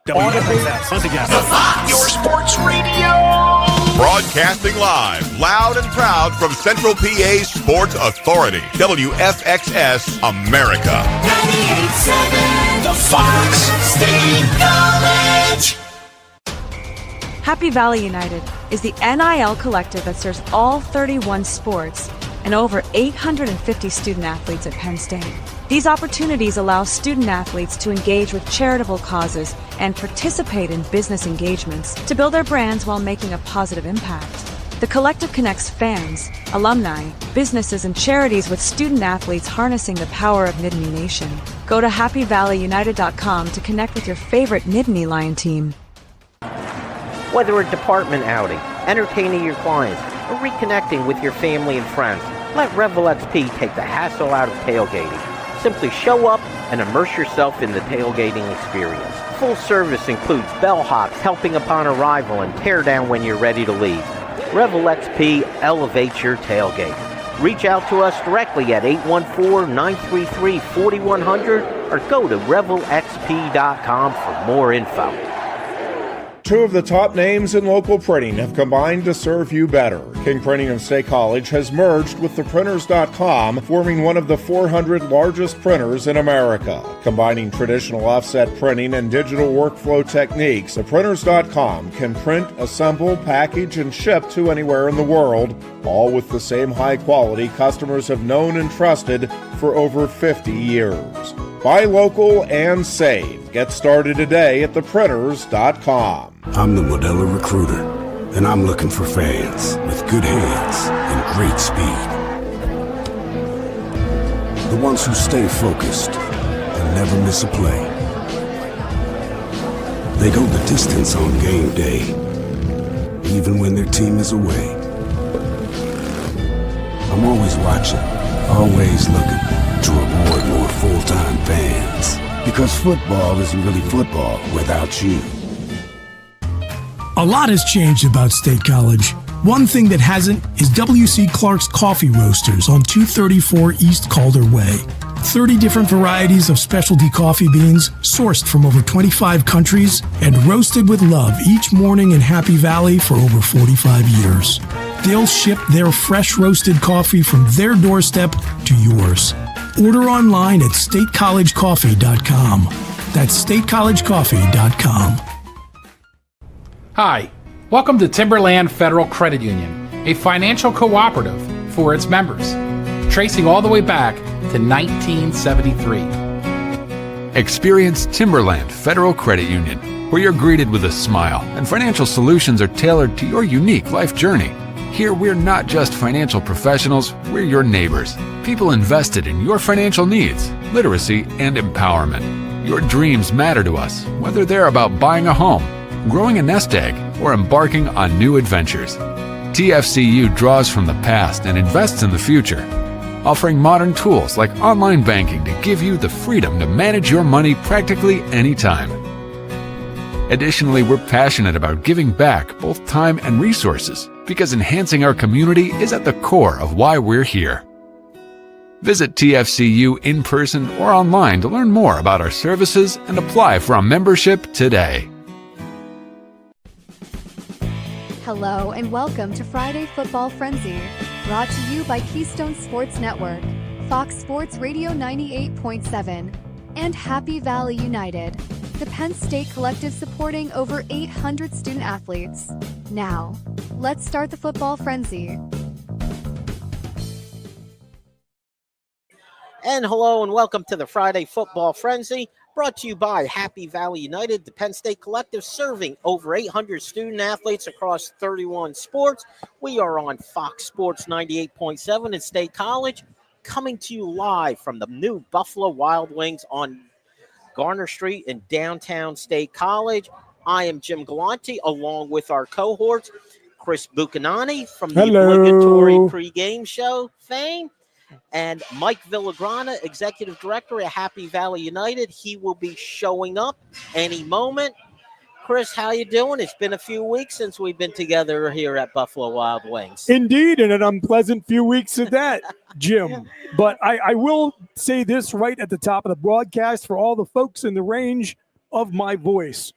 WFXS. Once again, your sports radio. Broadcasting live, loud and proud from Central PA's Sports Authority, WFXS America. 98.7 The Fox State College. Happy Valley United is the NIL collective that serves all 31 sports and over 850 student athletes at Penn State. These opportunities allow student athletes to engage with charitable causes and participate in business engagements to build their brands while making a positive impact. The collective connects fans, alumni, businesses, and charities with student athletes harnessing the power of Nittany Nation. Go to happyvalleyunited.com to connect with your favorite Nittany Lion team. Whether a department outing, entertaining your clients, or reconnecting with your family and friends, let Revel XP take the hassle out of tailgating. Simply show up and immerse yourself in the tailgating experience. Full service includes bellhops helping upon arrival and tear down when you're ready to leave. Revel XP elevates your tailgate. Reach out to us directly at 814-933-4100 or go to revelxp.com for more info. Two of the top names in local printing have combined to serve you better. King Printing of State College has merged with theprinters.com, forming one of the 400 largest printers in America. Combining traditional offset printing and digital workflow techniques, theprinters.com can print, assemble, package, and ship to anywhere in the world, all with the same high quality customers have known and trusted for over 50 years. Buy local and save. Get started today at theprinters.com. I'm the Modelo Recruiter, and I'm looking for fans with good hands and great speed. The ones who stay focused and never miss a play. They go the distance on game day, even when their team is away. I'm always watching, always looking to reward more full-time fans. Because football isn't really football without you. A lot has changed about State College. One thing that hasn't is W.C. Clark's Coffee Roasters on 234 East Calder Way. 30 different varieties of specialty coffee beans sourced from over 25 countries and roasted with love each morning in Happy Valley for over 45 years. They'll ship their fresh roasted coffee from their doorstep to yours. Order online at statecollegecoffee.com. That's statecollegecoffee.com. Hi, welcome to Timberland Federal Credit Union, a financial cooperative for its members, tracing all the way back to 1973. Experience Timberland Federal Credit Union, where you're greeted with a smile and financial solutions are tailored to your unique life journey. Here, we're not just financial professionals, we're your neighbors. People invested in your financial needs, literacy, and empowerment. Your dreams matter to us, whether they're about buying a home, growing a nest egg, or embarking on new adventures. TFCU draws from the past and invests in the future, offering modern tools like online banking to give you the freedom to manage your money practically anytime. Additionally, we're passionate about giving back both time and resources because enhancing our community is at the core of why we're here. Visit TFCU in person or online to learn more about our services and apply for a membership today. Hello and welcome to Friday Football Frenzy, brought to you by Keystone Sports Network, Fox Sports Radio 98.7, and Happy Valley United, the Penn State collective supporting over 800 student athletes. Now, let's start the football frenzy. And hello and welcome to the Friday Football Frenzy, brought to you by Happy Valley United, the Penn State collective serving over 800 student athletes across 31 sports. We are on Fox Sports 98.7 at State College, coming to you live from the new Buffalo Wild Wings on Garner Street in downtown State College. I am Jim Galanti, along with our cohorts, Chris Buchignani from the obligatory pregame show fame, and Mike Villagrana, Executive Director at Happy Valley United. He will be showing up any moment. Chris, how you doing? It's been a few weeks since we've been together here at Buffalo Wild Wings. Indeed, and an unpleasant few weeks at that, Jim. But I will say this right at the top of the broadcast for all the folks in the range of my voice.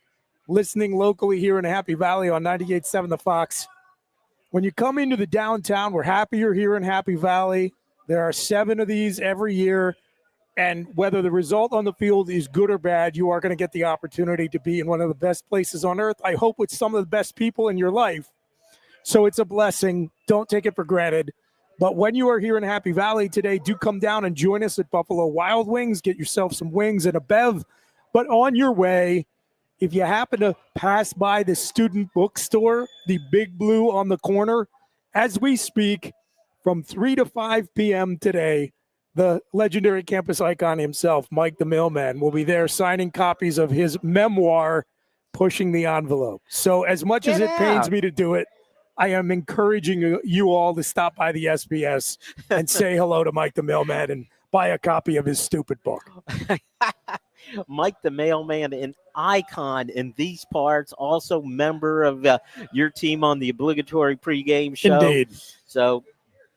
listening locally here in Happy Valley on 98.7 The Fox. When you come into the downtown, we're happy you're here in Happy Valley. There are 7 of these every year. And whether the result on the field is good or bad, you are going to get the opportunity to be in one of the best places on earth. I hope with some of the best people in your life. So it's a blessing. Don't take it for granted. But when you are here in Happy Valley today, do come down and join us at Buffalo Wild Wings. Get yourself some wings and a bev. But on your way, if you happen to pass by the student bookstore, the Big Blue on the corner, as we speak, from 3 to 5 p.m. today, the legendary campus icon himself, Mike the Mailman, will be there signing copies of his memoir, Pushing the Envelope. So as much as it pains me to do it, I am encouraging you all to stop by the SBS and say hello to Mike the Mailman and buy a copy of his stupid book. Mike the Mailman, an icon in these parts, also member of your team on the obligatory pregame show. Indeed. So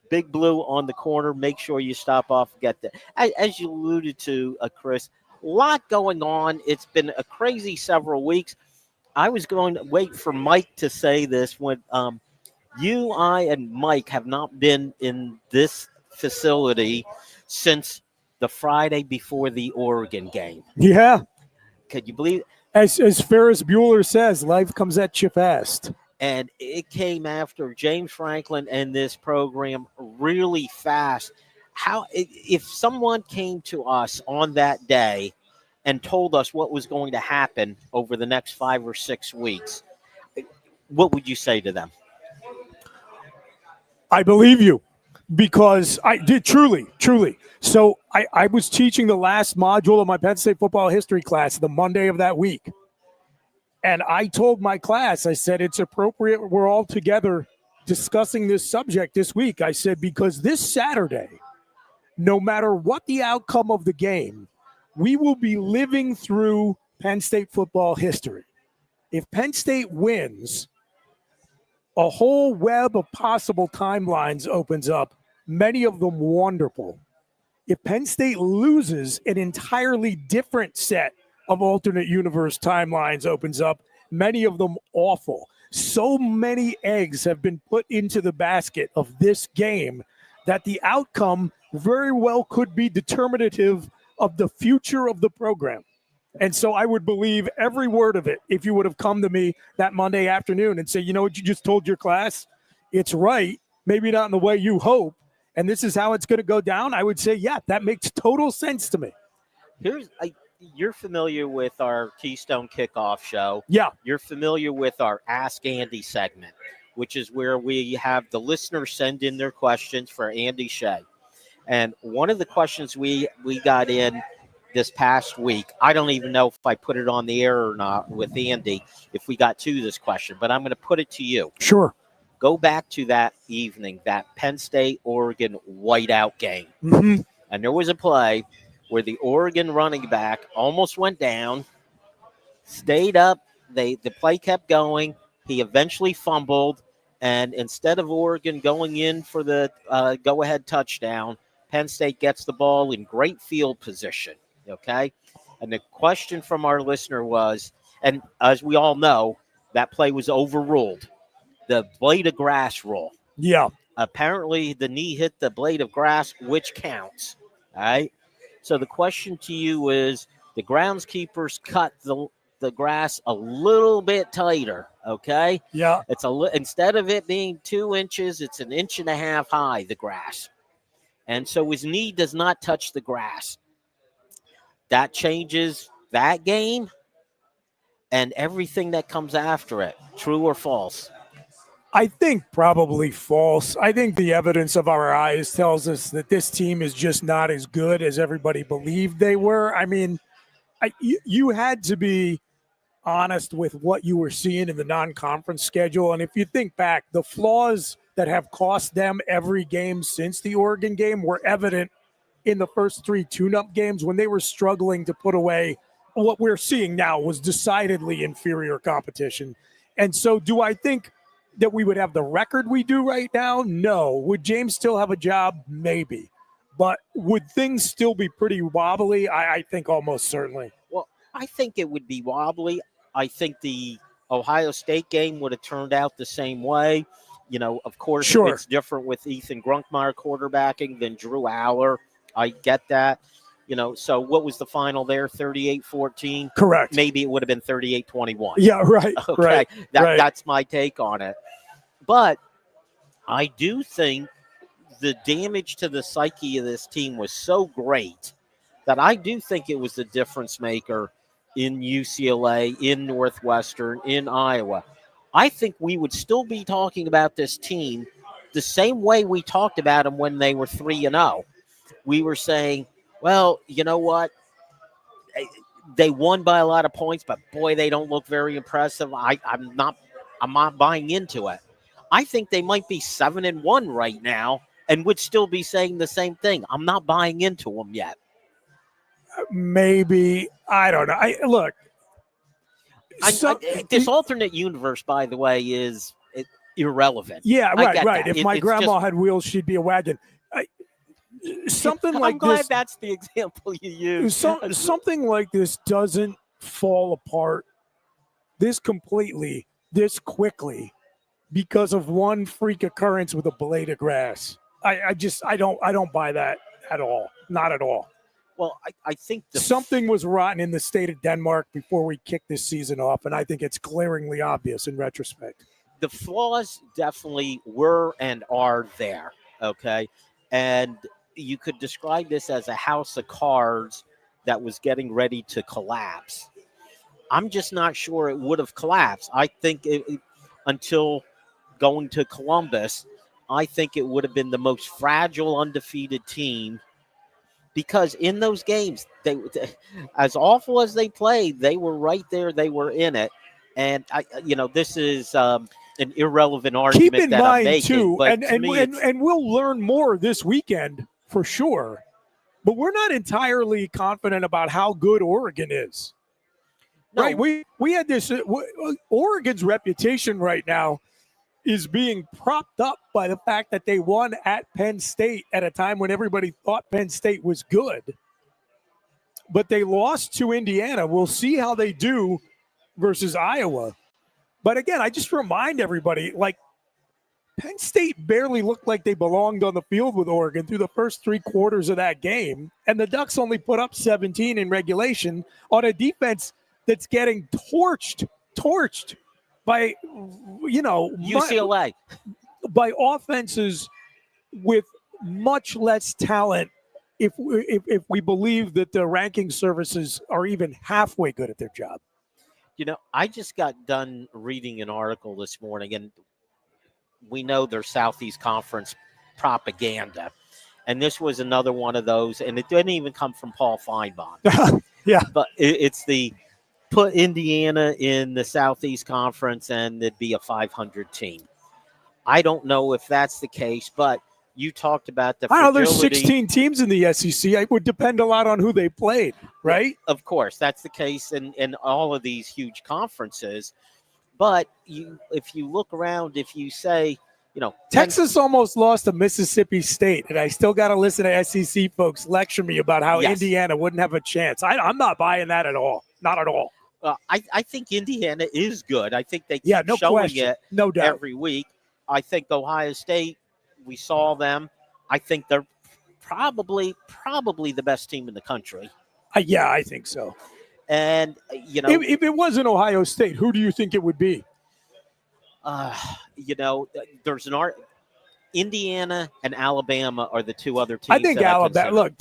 Big Blue on the corner. Make sure you stop off and get that. As you alluded to, Chris, a lot going on. It's been a crazy several weeks. I was going to wait for Mike to say this when you, I, and Mike have not been in this facility since the Friday before the Oregon game. Yeah. Could you believe it? As Ferris Bueller says, life comes at you fast. And it came after James Franklin and this program really fast. If someone came to us on that day and told us what was going to happen over the next 5 or 6 weeks, what would you say to them? I believe you, because I did truly. So I was teaching the last module of my Penn State football history class the Monday of that week. And I told my class, I said, it's appropriate we're all together discussing this subject this week. I said, because this Saturday, no matter what the outcome of the game, we will be living through Penn State football history. If Penn State wins, a whole web of possible timelines opens up, many of them wonderful. If Penn State loses, an entirely different set of alternate universe timelines opens up, many of them awful. So many eggs have been put into the basket of this game that the outcome very well could be determinative of the future of the program. And so I would believe every word of it if you would have come to me that Monday afternoon and say, you know what you just told your class? It's right, maybe not in the way you hope, and this is how it's going to go down. I would say, yeah, that makes total sense to me. You're familiar with our Keystone Kickoff show. Yeah. You're familiar with our Ask Andy segment, which is where we have the listeners send in their questions for Andy Shea. And one of the questions we got in this past week, I don't even know if I put it on the air or not with Andy, if we got to this question, but I'm going to put it to you. Sure. Go back to that evening, that Penn State-Oregon whiteout game. Mm-hmm. And there was a play where the Oregon running back almost went down, stayed up. The play kept going. He eventually fumbled, and instead of Oregon going in for the go-ahead touchdown, Penn State gets the ball in great field position, okay? And the question from our listener was, and as we all know, that play was overruled, the blade of grass rule. Yeah. Apparently, the knee hit the blade of grass, which counts, all right? So the question to you is, the groundskeepers cut the grass a little bit tighter, okay? Yeah. It's instead of it being 2 inches, it's 1.5 inches high, the grass. And so his knee does not touch the grass. That changes that game and everything that comes after it. True or false? I think probably false. I think the evidence of our eyes tells us that this team is just not as good as everybody believed they were. I mean, you had to be honest with what you were seeing in the non-conference schedule. And if you think back, the flaws that have cost them every game since the Oregon game were evident in the first 3 tune-up games when they were struggling to put away what we're seeing now was decidedly inferior competition. And so do I think that we would have the record we do right now? No. Would James still have a job? Maybe. But would things still be pretty wobbly? I think almost certainly. Well, I think it would be wobbly. I think the Ohio State game would have turned out the same way. Of course, Sure. It's different with Ethan Grunkmeyer quarterbacking than Drew Aller. I get that. So what was the final there? 38-14? Correct. Maybe it would have been 38-21. Yeah, right. Okay. Right. That's my take on it. But I do think the damage to the psyche of this team was so great that I do think it was the difference maker in UCLA, in Northwestern, in Iowa. I think we would still be talking about this team the same way we talked about them when they were 3-0. We were saying, well, you know what? They won by a lot of points, but boy, they don't look very impressive. I'm not buying into it. I think they might be 7-1 right now and would still be saying the same thing. I'm not buying into them yet. Maybe. I don't know. Look. This alternate universe, by the way, is irrelevant. Yeah, right. That. If my grandma had wheels, she'd be a wagon. Something like I'm glad this. That's the example you use. Something like this doesn't fall apart this completely, this quickly, because of one freak occurrence with a blade of grass. I don't buy that at all. Not at all. Well, I think something was rotten in the state of Denmark before we kicked this season off, and I think it's glaringly obvious in retrospect. The flaws definitely were and are there, okay? And you could describe this as a house of cards that was getting ready to collapse. I'm just not sure it would have collapsed. I think until going to Columbus, I think it would have been the most fragile, undefeated team. Because in those games, they, as awful as they played, they were right there. They were in it. And, this is an irrelevant argument. Keep in that mind, I'm making, too, but and we'll learn more this weekend for sure. But we're not entirely confident about how good Oregon is. No. Right? We had this Oregon's reputation right now is being propped up by the fact that they won at Penn State at a time when everybody thought Penn State was good. But they lost to Indiana. We'll see how they do versus Iowa. But again, I just remind everybody, Penn State barely looked like they belonged on the field with Oregon through the first 3 quarters of that game. And the Ducks only put up 17 in regulation on a defense that's getting torched by, UCLA. By offenses with much less talent, if we believe that the ranking services are even halfway good at their job. I just got done reading an article this morning, and we know their Southeast Conference propaganda. And this was another one of those, and it didn't even come from Paul Feinbaum. Yeah. But it's the put Indiana in the Southeast Conference and it'd be a 500 team. I don't know if that's the case, but you talked about the fragility. There's 16 teams in the SEC. It would depend a lot on who they played, right? Of course, that's the case in all of these huge conferences. But if you look around, if you say, Texas almost lost to Mississippi State, and I still got to listen to SEC folks lecture me about how Indiana wouldn't have a chance. I'm not buying that at all. Not at all. I think Indiana is good. I think they keep showing question. it no doubt. every week. I think Ohio State, we saw them. I think they're probably the best team in the country. Yeah, I think so. And, if it wasn't Ohio State, who do you think it would be? There's Indiana and Alabama are the 2 other teams. I think Alabama. Look,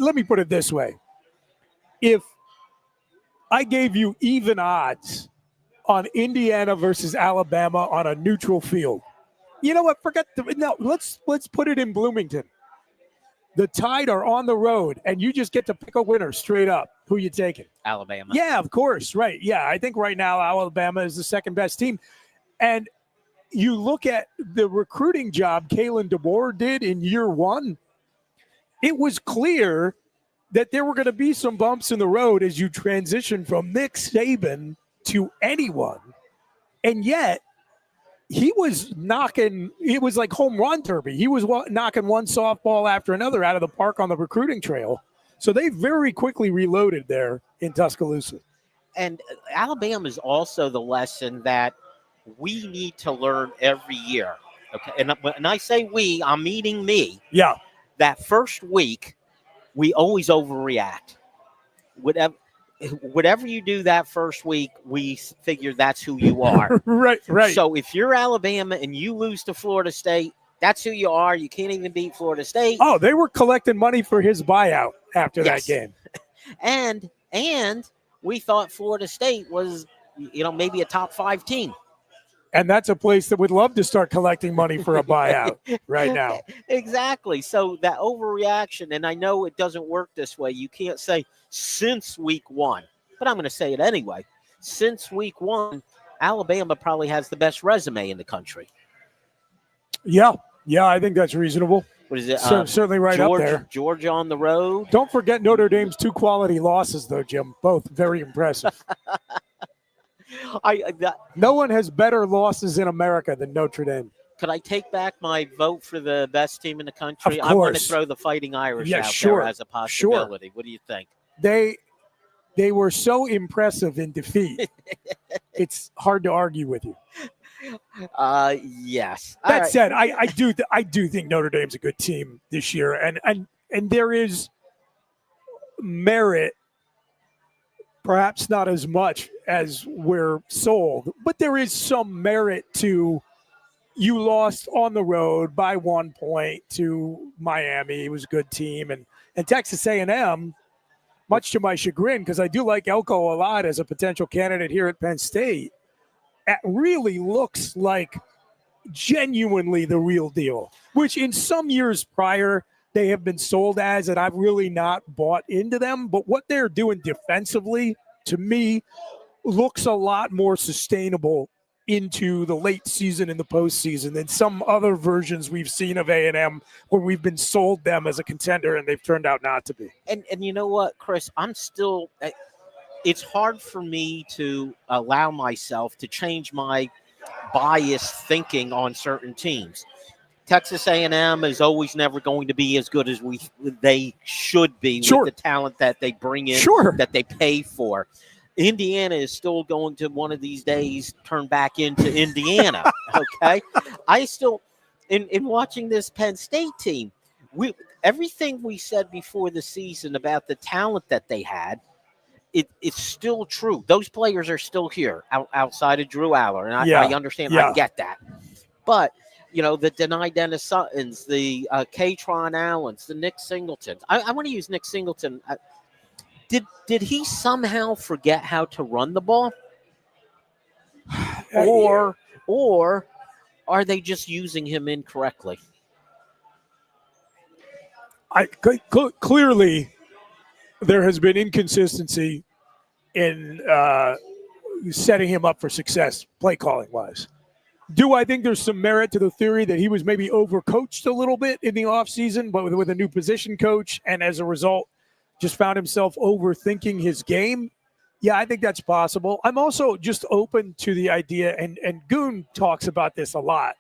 let me put it this way. If I gave you even odds on Indiana versus Alabama on a neutral field, you know what? Let's put it in Bloomington. The Tide are on the road, and you just get to pick a winner straight up. Who you taking? Alabama. Yeah, of course. Right. Yeah, I think right now Alabama is the second best team. And you look at the recruiting job Kalen DeBoer did in year 1, it was clear that there were going to be some bumps in the road as you transition from Nick Saban to anyone. And yet, he was knocking – it was like home run derby. He was knocking one softball after another out of the park on the recruiting trail. So they very quickly reloaded there in Tuscaloosa. And Alabama is also the lesson that we need to learn every year. Okay, and when I say we, I'm meaning me. Yeah. That first week, we always overreact. Whatever you do that first week, we figure that's who you are. Right. So if you're Alabama and you lose to Florida State, that's who you are. You can't even beat Florida State. Oh, they were collecting money for his buyout after that game. And we thought Florida State was, maybe a top 5 team. And that's a place that would love to start collecting money for a buyout right now. Exactly. So that overreaction, and I know it doesn't work this way. You can't say since week 1, but I'm going to say it anyway. Since week 1, Alabama probably has the best resume in the country. Yeah, I think that's reasonable. What is it? Certainly right up there. Georgia on the road. Don't forget Notre Dame's 2 quality losses, though, Jim. Both very impressive. No one has better losses in America than Notre Dame. Could I take back my vote for the best team in the country? Of I'm going to course. throw the Fighting Irish out sure. there as a possibility. What do you think? They were so impressive in defeat. It's hard to argue with you. Yes. That said, I do think Notre Dame's a good team this year, and there is merit, perhaps not as much as we're sold, but there is some merit to you lost on the road by 1 point to Miami. It was a good team, and Texas A&M, much to my chagrin, because I do like Elko a lot as a potential candidate here at Penn State. It really looks like genuinely the real deal, which in some years prior they have been sold as, and I've really not bought into them. But what they're doing defensively, to me, looks a lot more sustainable into the late season and the postseason than some other versions we've seen of A&M where we've been sold them as a contender and they've turned out not to be. And you know what, Chris? It's hard for me to allow myself to change my biased thinking on certain teams. Texas A&M is always never going to be as good as they should be with the talent that they bring in, that they pay for. Indiana is still going to one of these days turn back into Indiana. Okay, I still, in watching this Penn State team, everything we said before the season about the talent that they had, it's still true. Those players are still here outside of Drew Aller, and I understand. I get that, but the Denai Dennis Suttons, the Katron Allens, the Nick Singletons. I want to use Nick Singleton. Did he somehow forget how to run the ball? Or are they just using him incorrectly? Clearly there has been inconsistency in setting him up for success play calling wise. Do I think there's some merit to the theory that he was maybe overcoached a little bit in the offseason, but with a new position coach, and as a result just found himself overthinking his game? Yeah, I think that's possible. I'm also just open to the idea, and Goon talks about this a lot,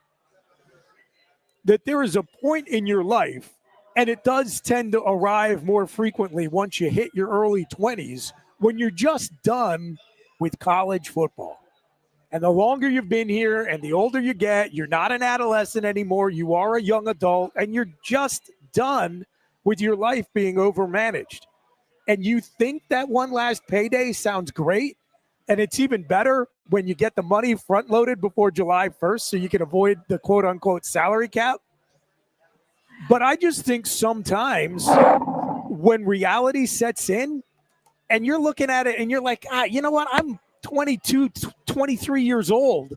that there is a point in your life, and it does tend to arrive more frequently once you hit your early 20s, when you're just done with college football. And the longer you've been here and the older you get, you're not an adolescent anymore. You are a young adult, and you're just done with your life being overmanaged. And you think that one last payday sounds great, and it's even better when you get the money front-loaded before July 1st so you can avoid the quote-unquote salary cap. But I just think sometimes when reality sets in and you're looking at it and you're like, you know what, I'm 22, 23 years old,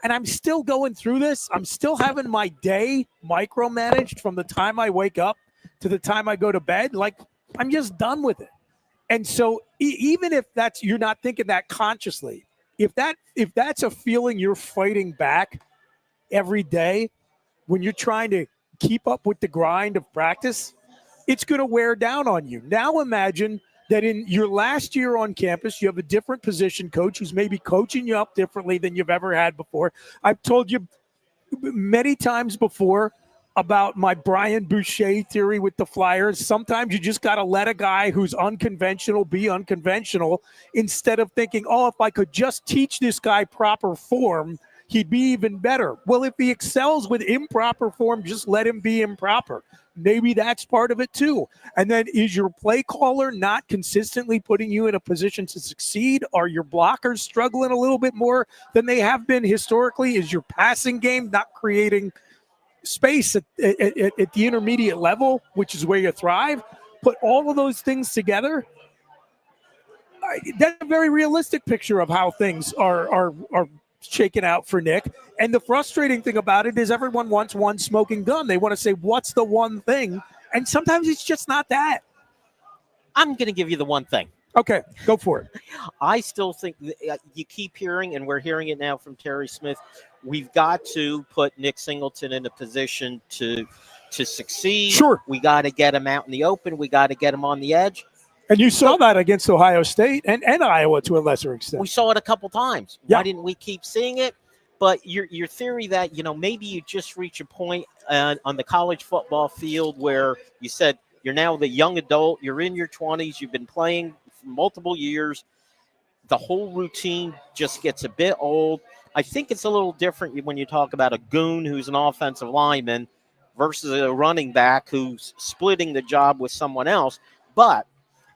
and I'm still going through this. I'm still having my day micromanaged from the time I wake up to the time I go to bed. Like, I'm just done with it. And so even if you're not thinking that consciously, if that's a feeling you're fighting back every day when you're trying to keep up with the grind of practice, it's going to wear down on you. Now imagine that in your last year on campus, you have a different position coach who's maybe coaching you up differently than you've ever had before. I've told you many times before, about my Brian Boucher theory with the Flyers. Sometimes you just got to let a guy who's unconventional be unconventional instead of thinking, oh, if I could just teach this guy proper form, he'd be even better. Well, if he excels with improper form, just let him be improper. Maybe that's part of it too. And then is your play caller not consistently putting you in a position to succeed? Are your blockers struggling a little bit more than they have been historically? Is your passing game not creating space at the intermediate level, which is where you thrive? Put all of those things together. That's a very realistic picture of how things are shaken out for Nick. And the frustrating thing about it is everyone wants one smoking gun. They want to say, what's the one thing? And sometimes it's just not that. I'm going to give you the one thing. Okay, go for it. I still think you keep hearing, and we're hearing it now from Terry Smith, we've got to put Nick Singleton in a position to succeed. Sure. We got to get him out in the open. We got to get him on the edge. And you saw that against Ohio State and Iowa to a lesser extent. We saw it a couple times. Yeah. Why didn't we keep seeing it? But your theory that, maybe you just reach a point on the college football field where you said you're now the young adult, you're in your 20s, you've been playing for multiple years. The whole routine just gets a bit old. I think it's a little different when you talk about a goon who's an offensive lineman versus a running back who's splitting the job with someone else. But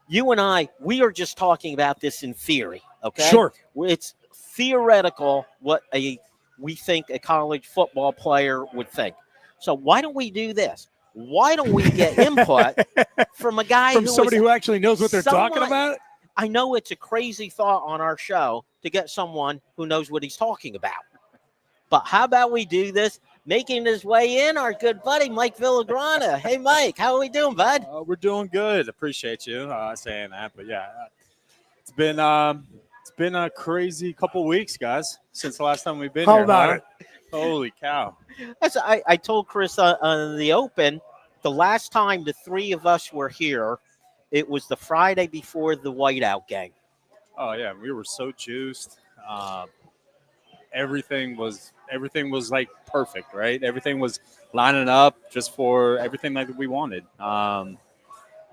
you and I, we are just talking about this in theory, okay? Sure. It's theoretical what we think a college football player would think. So why don't we do this? Why don't we get input from a guy from somebody who actually knows what they're talking about? I know it's a crazy thought on our show to get someone who knows what he's talking about. But how about we do this? Making his way in, our good buddy, Mike Villagrana. Hey, Mike, how are we doing, bud? We're doing good. Appreciate you saying that. But, yeah, it's been a crazy couple weeks, guys, since the last time we've been How here. about it? Holy cow. I told Chris on the open, the last time the three of us were here, it was the Friday before the whiteout game. Oh, yeah, we were so juiced. Everything was like perfect, right? Everything was lining up just for everything like we wanted.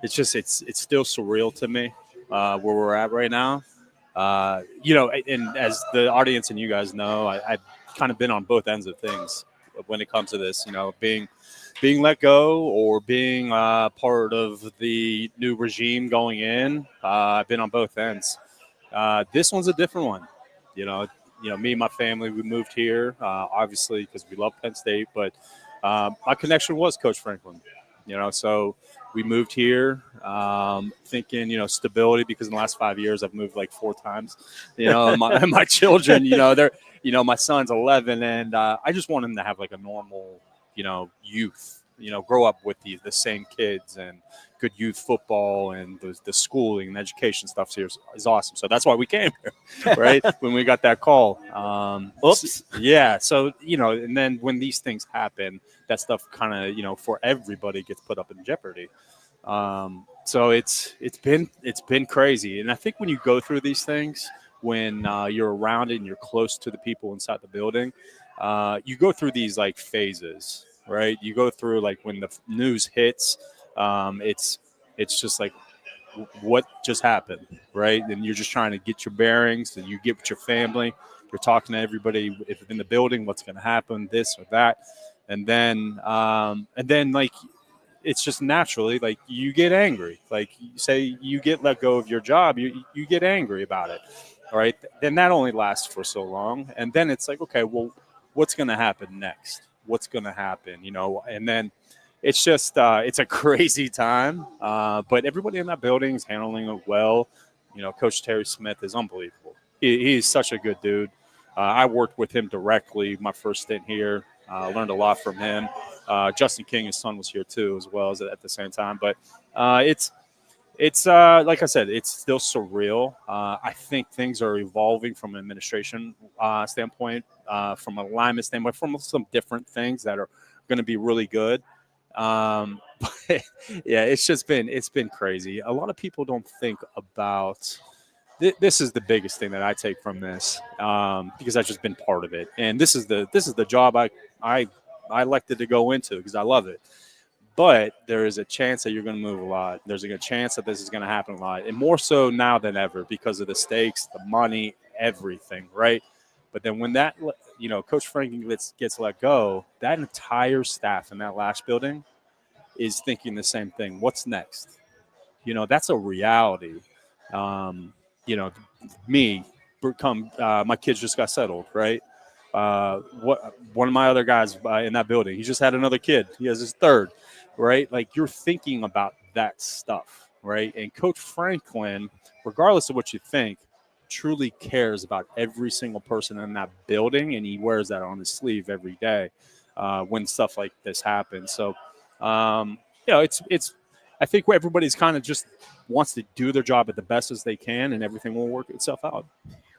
It's still surreal to me where we're at right now. And as the audience and you guys know, I've kind of been on both ends of things when it comes to this, being let go or being part of the new regime going in. I've been on both ends. This one's a different one. Me and my family, we moved here, obviously, because we love Penn State. But my connection was Coach Franklin, so we moved here thinking, stability, because in the last 5 years I've moved like 4 times. My children, my son's 11, and I just want him to have like a normal, youth, grow up with the same kids, and good youth football, and the schooling and education stuff here is awesome. So that's why we came here, right? When we got that call. Oops. Yeah. So, and then when these things happen, that stuff kind of, for everybody gets put up in jeopardy. So it's been crazy. And I think when you go through these things, when you're around it and you're close to the people inside the building, you go through these like phases, right? You go through like when the news hits, it's just like, what just happened, right? And you're just trying to get your bearings, and you get with your family. You're talking to everybody if in the building, what's going to happen, this or that, and then like it's just naturally like you get angry. Like say you get let go of your job, you get angry about it, all right? Then that only lasts for so long, and then it's like, okay, well, what's going to happen next? What's going to happen, and then it's just it's a crazy time, but everybody in that building is handling it well. Coach Terry Smith is unbelievable. He's such a good dude. I worked with him directly my first stint here. Learned a lot from him. Justin King, his son, was here too, as well as at the same time. But it's like I said, it's still surreal. I think things are evolving from an administration standpoint, from an alignment standpoint, from some different things that are going to be really good. But yeah, it's been crazy. A lot of people don't think about this. Is the biggest thing that I take from this, because I've just been part of it. And this is the job I I elected to go into because I love it. But there is a chance that you're going to move a lot. There's a good chance that this is going to happen a lot, and more so now than ever because of the stakes, the money, everything, right? But then when that, Coach Franklin gets let go, that entire staff in that last building is thinking the same thing. What's next? That's a reality. Me, my kids just got settled, right? One of my other guys in that building, he just had another kid. He has his third, right? Like you're thinking about that stuff, right? And Coach Franklin, regardless of what you think, truly cares about every single person in that building, and he wears that on his sleeve every day when stuff like this happens. So, it's. I think everybody's kind of just wants to do their job at the best as they can, and everything will work itself out.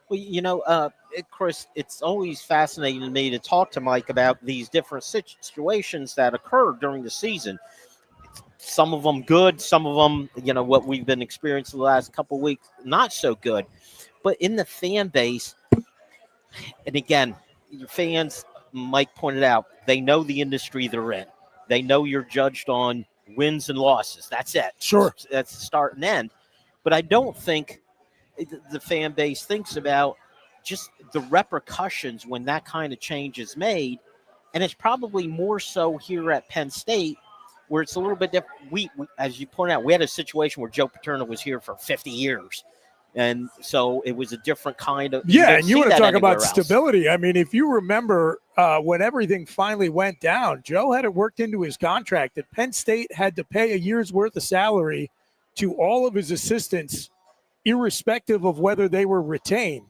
Well, Chris, it's always fascinating to me to talk to Mike about these different situations that occur during the season. Some of them good, some of them, what we've been experiencing the last couple of weeks, not so good. But in the fan base, and again, your fans, Mike pointed out, they know the industry they're in. They know you're judged on wins and losses. That's it. Sure. That's the start and end. But I don't think the fan base thinks about just the repercussions when that kind of change is made. And it's probably more so here at Penn State, where it's a little bit different. We as you point out, we had a situation where Joe Paterno was here for 50 years. And so it was a different kind of – Yeah, and you want to talk about stability. I mean, if you remember when everything finally went down, Joe had it worked into his contract that Penn State had to pay a year's worth of salary to all of his assistants, irrespective of whether they were retained.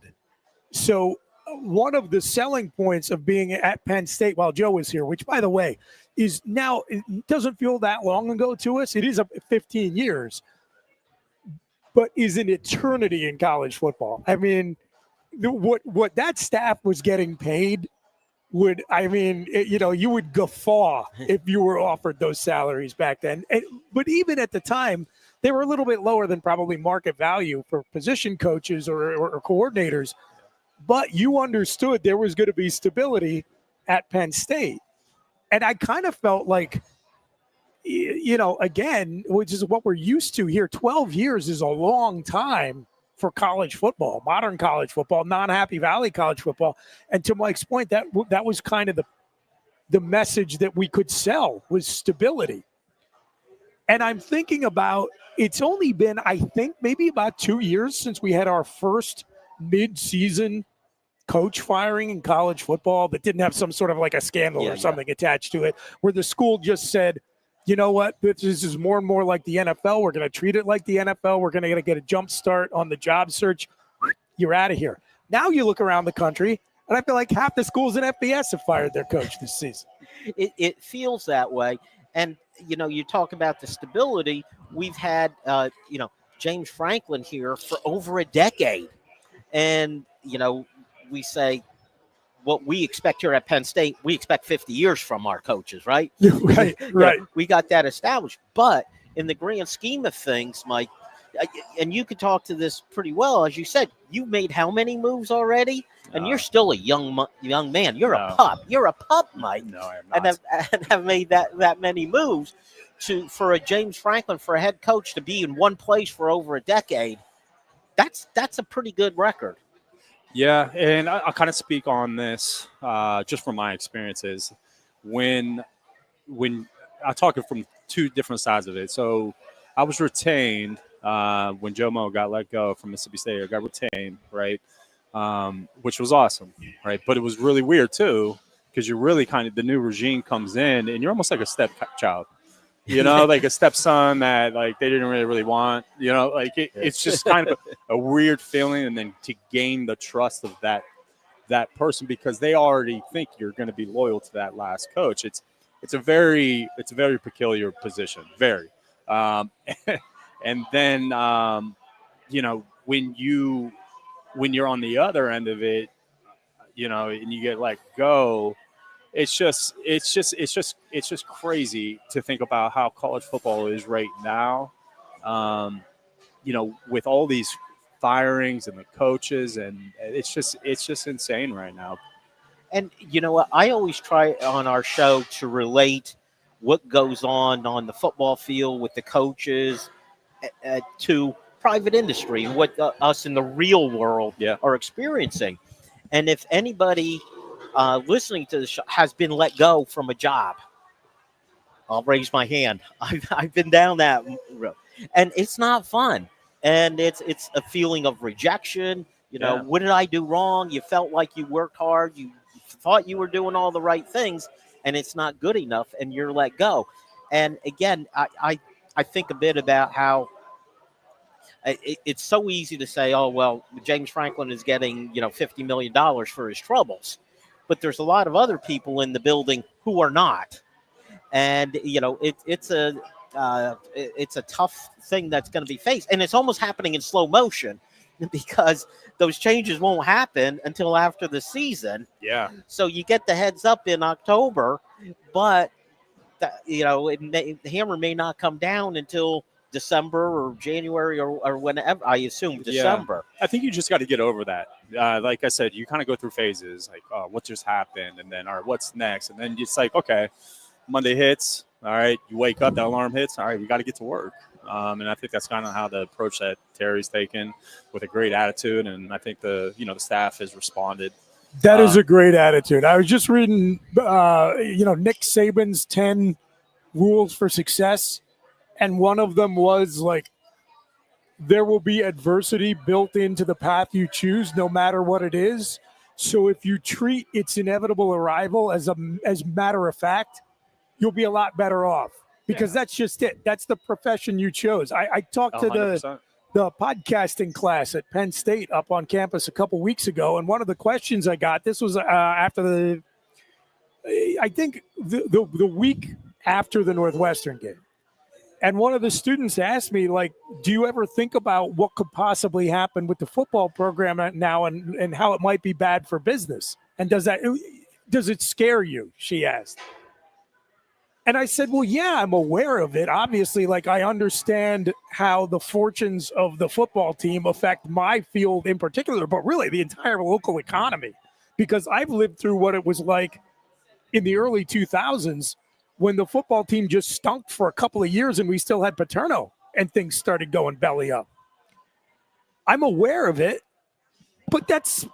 So one of the selling points of being at Penn State while Joe was here, which, by the way, is now – it doesn't feel that long ago to us. It is 15 years. But is an eternity in college football. I mean, what that staff was getting paid would, you would guffaw if you were offered those salaries back then. But even at the time, they were a little bit lower than probably market value for position coaches or coordinators. But you understood there was going to be stability at Penn State. And I kind of felt like, again, which is what we're used to here, 12 years is a long time for college football, modern college football, non-Happy Valley college football. And to Mike's point, that was kind of the message that we could sell was stability. And I'm thinking about, it's only been, I think, maybe about 2 years since we had our first mid-season coach firing in college football that didn't have some sort of like a scandal or something attached to it, where the school just said, you know what, this is more and more like the NFL. We're going to treat it like the NFL. We're going to get a jump start on the job search. You're out of here. Now you look around the country, and I feel like half the schools in FBS have fired their coach this season. It feels that way. And, you talk about the stability. We've had, James Franklin here for over a decade. And, we say, what we expect here at Penn State, we expect 50 years from our coaches, right? Right. We got that established. But in the grand scheme of things, Mike, and you could talk to this pretty well, as you said, you made how many moves already? And you're still a young man. You're a pup. You're a pup, Mike. No, I am not. And have made that many moves for a James Franklin, for a head coach to be in one place for over a decade. That's a pretty good record. Yeah, and I'll kind of speak on this just from my experiences. When I talk from two different sides of it. So I was retained when Joe Mo got let go from Mississippi State. I got retained, right, which was awesome, right? But it was really weird too, because you're really kind of, the new regime comes in and you're almost like a stepchild. Like a stepson that like they didn't really want, like it's just kind of a weird feeling. And then to gain the trust of that person, because they already think you're going to be loyal to that last coach. It's a very peculiar position. Very. And then, when you're on the other end of it, and you get let go, it's just crazy to think about how college football is right now. With all these firings and the coaches, and it's just insane right now. And you know what? I always try on our show to relate what goes on the football field with the coaches to private industry and what us in the real world are experiencing. And if anybody listening to the show has been let go from a job, I'll raise my hand. I've been down that road, and it's not fun. And it's a feeling of rejection. You know, what did I do wrong? You felt like you worked hard. You thought you were doing all the right things, and it's not good enough, and you're let go. And again, I think a bit about how it's so easy to say, oh, well, James Franklin is getting, $50 million for his troubles. But there's a lot of other people in the building who are not. And, it's a tough thing that's going to be faced. And it's almost happening in slow motion because those changes won't happen until after the season. Yeah. So you get the heads up in October, but, the hammer may not come down until December or January or whenever, I assume December. I think you just got to get over that. Like I said, you kind of go through phases like, oh, what just happened? And then, all right, what's next? And then it's like, okay, Monday hits. All right, you wake up, the alarm hits. All right, we got to get to work. And I think that's kind of how the approach that Terry's taken with a great attitude. And I think the staff has responded. That is a great attitude. I was just reading, Nick Saban's 10 rules for success. And one of them was like, there will be adversity built into the path you choose, no matter what it is. So if you treat its inevitable arrival as matter of fact, you'll be a lot better off because that's just it. That's the profession you chose. I talked to 100%. the podcasting class at Penn State up on campus a couple weeks ago. And one of the questions I got, this was after the week after the Northwestern game. And one of the students asked me, like, do you ever think about what could possibly happen with the football program now and how it might be bad for business? And does it scare you? She asked. And I said, well, yeah, I'm aware of it. Obviously, like, I understand how the fortunes of the football team affect my field in particular, but really the entire local economy, because I've lived through what it was like in the early 2000s when the football team just stunk for a couple of years and we still had Paterno and things started going belly up. I'm aware of it, but that's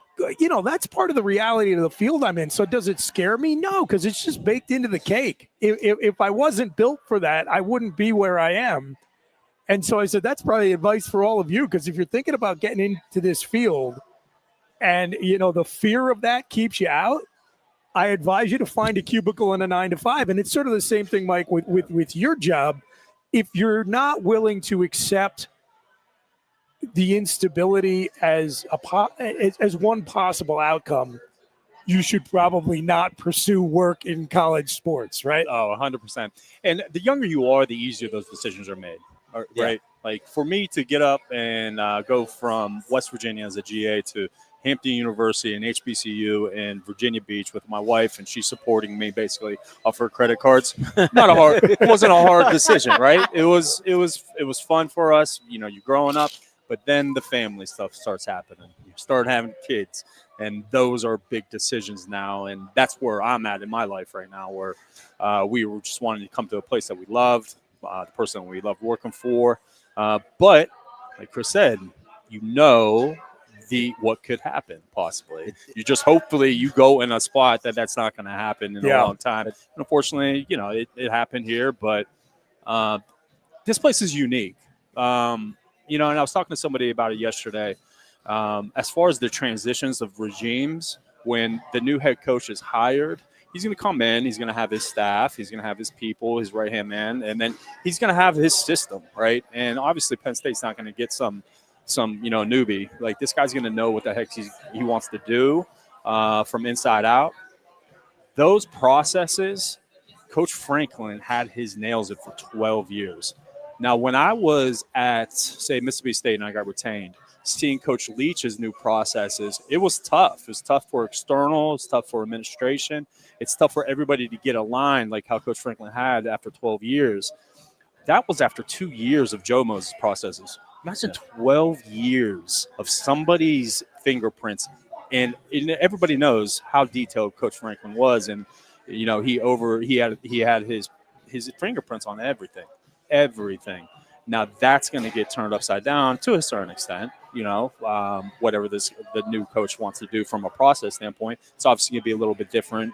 part of the reality of the field I'm in. So does it scare me? No, because it's just baked into the cake. If I wasn't built for that, I wouldn't be where I am. And so I said, that's probably advice for all of you, because if you're thinking about getting into this field and, the fear of that keeps you out, I advise you to find a cubicle and a 9-to-5. And it's sort of the same thing, Mike, with your job. If you're not willing to accept the instability as one possible outcome, you should probably not pursue work in college sports, right? Oh, 100%. And the younger you are, the easier those decisions are made, right? Yeah. Like for me to get up and go from West Virginia as a GA to Hampton University and HBCU in Virginia Beach with my wife, and she's supporting me basically off her credit cards. It wasn't a hard decision, right? It was fun for us. You're growing up, but then the family stuff starts happening. You start having kids, and those are big decisions now. And that's where I'm at in my life right now, where we were just wanting to come to a place that we loved, the person we loved working for. But like Chris said, what could happen possibly. You just hopefully you go in a spot that's not going to happen in a long time. And unfortunately, it happened here, but this place is unique. And I was talking to somebody about it yesterday. As far as the transitions of regimes, when the new head coach is hired, he's going to come in, he's going to have his staff, he's going to have his people, his right-hand man, and then he's going to have his system, right? And obviously Penn State's not going to get some newbie. Like, this guy's going to know what the heck he wants to do from inside out. Those processes, Coach Franklin had his nails in for 12 years. Now, when I was at, say, Mississippi State and I got retained, seeing Coach Leach's new processes, it was tough. It was tough for external. It's tough for administration. It's tough for everybody to get aligned like how Coach Franklin had after 12 years. That was after 2 years of Joe Moses' processes. Imagine 12 years of somebody's fingerprints and everybody knows how detailed Coach Franklin was, and you know he had his fingerprints on everything. Now that's going to get turned upside down to a certain extent. You know, whatever the new coach wants to do from a process standpoint, it's obviously going to be a little bit different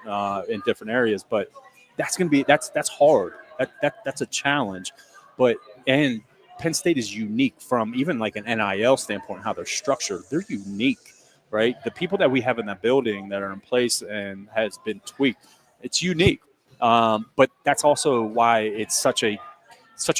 in different areas. But that's going to be that's hard. That's a challenge. But and Penn State is unique from even like an NIL standpoint, how they're structured. They're unique, right? The people that we have in that building that are in place and has been tweaked, it's unique. But that's also why it's such a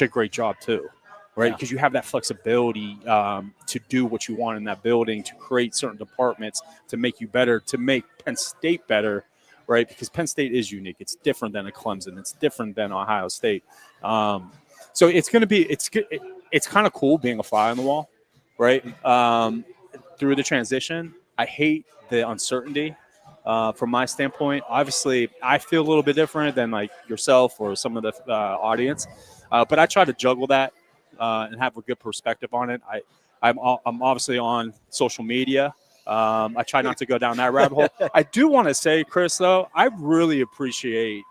great job too, right? Because you have that flexibility to do what you want in that building, to create certain departments, to make you better, to make Penn State better, right? Because Penn State is unique. It's different than a Clemson. It's different than Ohio State. So it's going to be it's kind of cool being a fly on the wall, right? Through the transition, I hate the uncertainty. From my standpoint, obviously, I feel a little bit different than like yourself or some of the audience, but I try to juggle that and have a good perspective on it. I'm obviously on social media. I try not to go down that rabbit hole. I do want to say, Chris, though, I really appreciate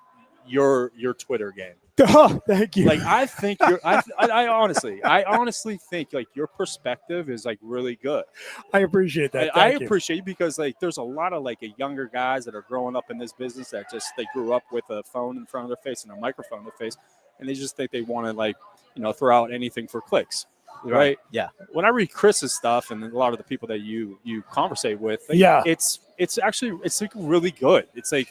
your Twitter game. Oh, thank you. Like I think I honestly think like your perspective is like really good. I appreciate that. I appreciate you because like there's a lot of like younger guys that are growing up in this business that just they grew up with a phone in front of their face and a microphone in their face, and they just think they want to like throw out anything for clicks, right? Yeah. When I read Chris's stuff and a lot of the people that you conversate with, like, it's like really good. It's like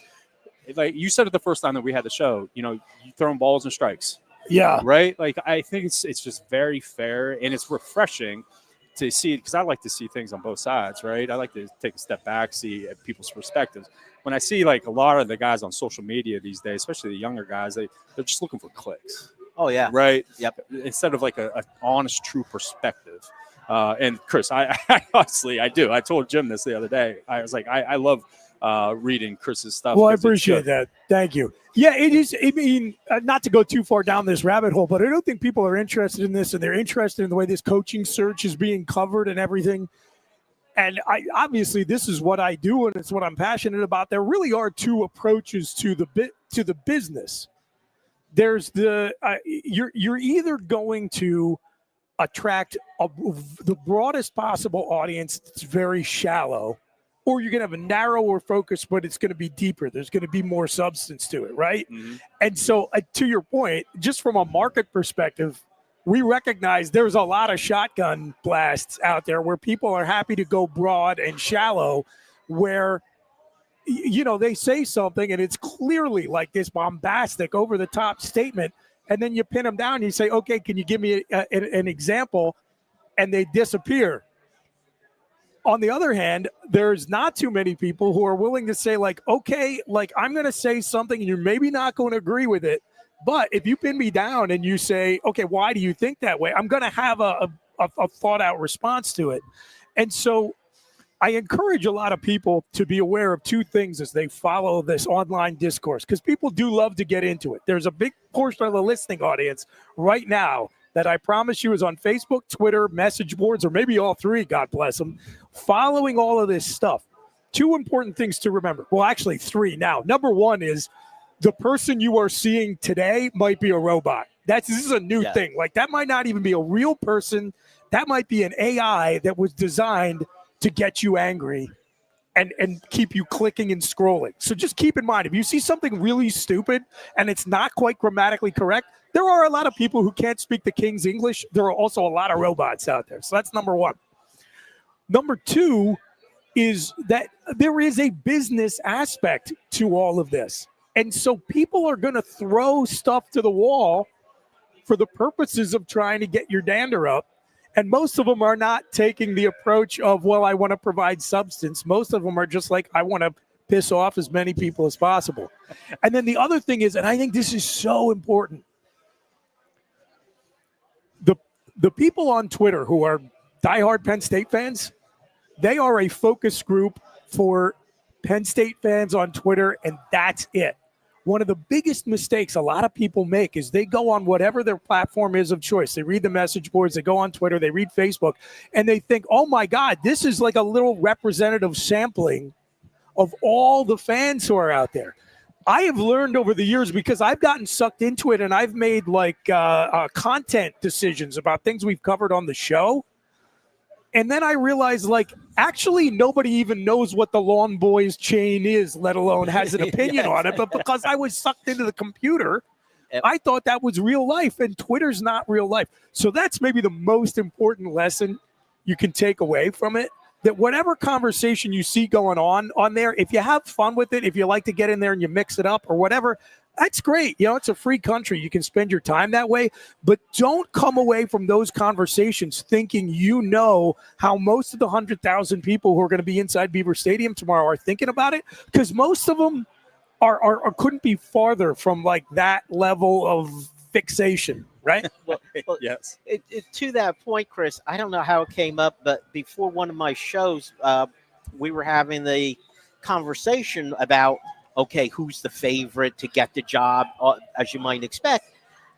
you said it the first time that we had the show, you throwing balls and strikes. Yeah. Right? Like, I think it's just very fair, and it's refreshing to see, because I like to see things on both sides, right? I like to take a step back, see people's perspectives. When I see, like, a lot of the guys on social media these days, especially the younger guys, they're just looking for clicks. Oh, yeah. Right? Yep. Instead of, like, an honest, true perspective. And, Chris, I honestly, I do. I told Jim this the other day. I was like, I love – reading Chris's stuff. Well, I appreciate that. Thank you. Yeah, it is. I mean, not to go too far down this rabbit hole, but I don't think people are interested in this, and they're interested in the way this coaching search is being covered and everything. And obviously this is what I do, and it's what I'm passionate about. There really are two approaches to the business. There's you're either going to attract the broadest possible audience that's very shallow, or you're going to have a narrower focus, but it's going to be deeper. There's going to be more substance to it, right? Mm-hmm. And so to your point, just from a market perspective, we recognize there's a lot of shotgun blasts out there where people are happy to go broad and shallow, where, they say something and it's clearly like this bombastic, over-the-top statement, and then you pin them down and you say, okay, can you give me an example? And they disappear. On the other hand, there's not too many people who are willing to say, like, okay, like, I'm going to say something and you're maybe not going to agree with it, but if you pin me down and you say, okay, why do you think that way? I'm going to have a thought-out response to it. And so I encourage a lot of people to be aware of two things as they follow this online discourse, because people do love to get into it. There's a big portion of the listening audience right now that I promise you is on Facebook, Twitter, message boards, or maybe all three, God bless them, following all of this stuff. Two important things to remember. Well, actually three now. Number one is the person you are seeing today might be a robot. This is a new thing. Like, that might not even be a real person. That might be an AI that was designed to get you angry and keep you clicking and scrolling. So just keep in mind, if you see something really stupid and it's not quite grammatically correct, there are a lot of people who can't speak the King's English. There are also a lot of robots out there. So that's number one. Number two is that there is a business aspect to all of this. And so people are going to throw stuff to the wall for the purposes of trying to get your dander up. And most of them are not taking the approach of, well, I want to provide substance. Most of them are just like, I want to piss off as many people as possible. And then the other thing is, and I think this is so important, the people on Twitter who are diehard Penn State fans, they are a focus group for Penn State fans on Twitter, and that's it. one of the biggest mistakes a lot of people make is they go on whatever their platform is of choice. They read the message boards, they go on Twitter, they read Facebook, and they think, oh my God, this is like a little representative sampling of all the fans who are out there. I have learned over the years, because I've gotten sucked into it and I've made content decisions about things we've covered on the show. And then I realized, actually nobody even knows what the Lawn Boys chain is, let alone has an opinion on it. But because I was sucked into the computer, I thought that was real life, and Twitter's not real life. So that's maybe the most important lesson you can take away from it, that whatever conversation you see going on there, if you have fun with it, if you like to get in there and you mix it up or whatever, that's great. It's a free country. You can spend your time that way, but don't come away from those conversations thinking how most of the 100,000 people who are going to be inside Beaver Stadium tomorrow are thinking about it, because most of them are couldn't be farther from that level of fixation, right? Well, yes. To that point, Chris, I don't know how it came up, but before one of my shows, we were having the conversation about, okay, who's the favorite to get the job, as you might expect.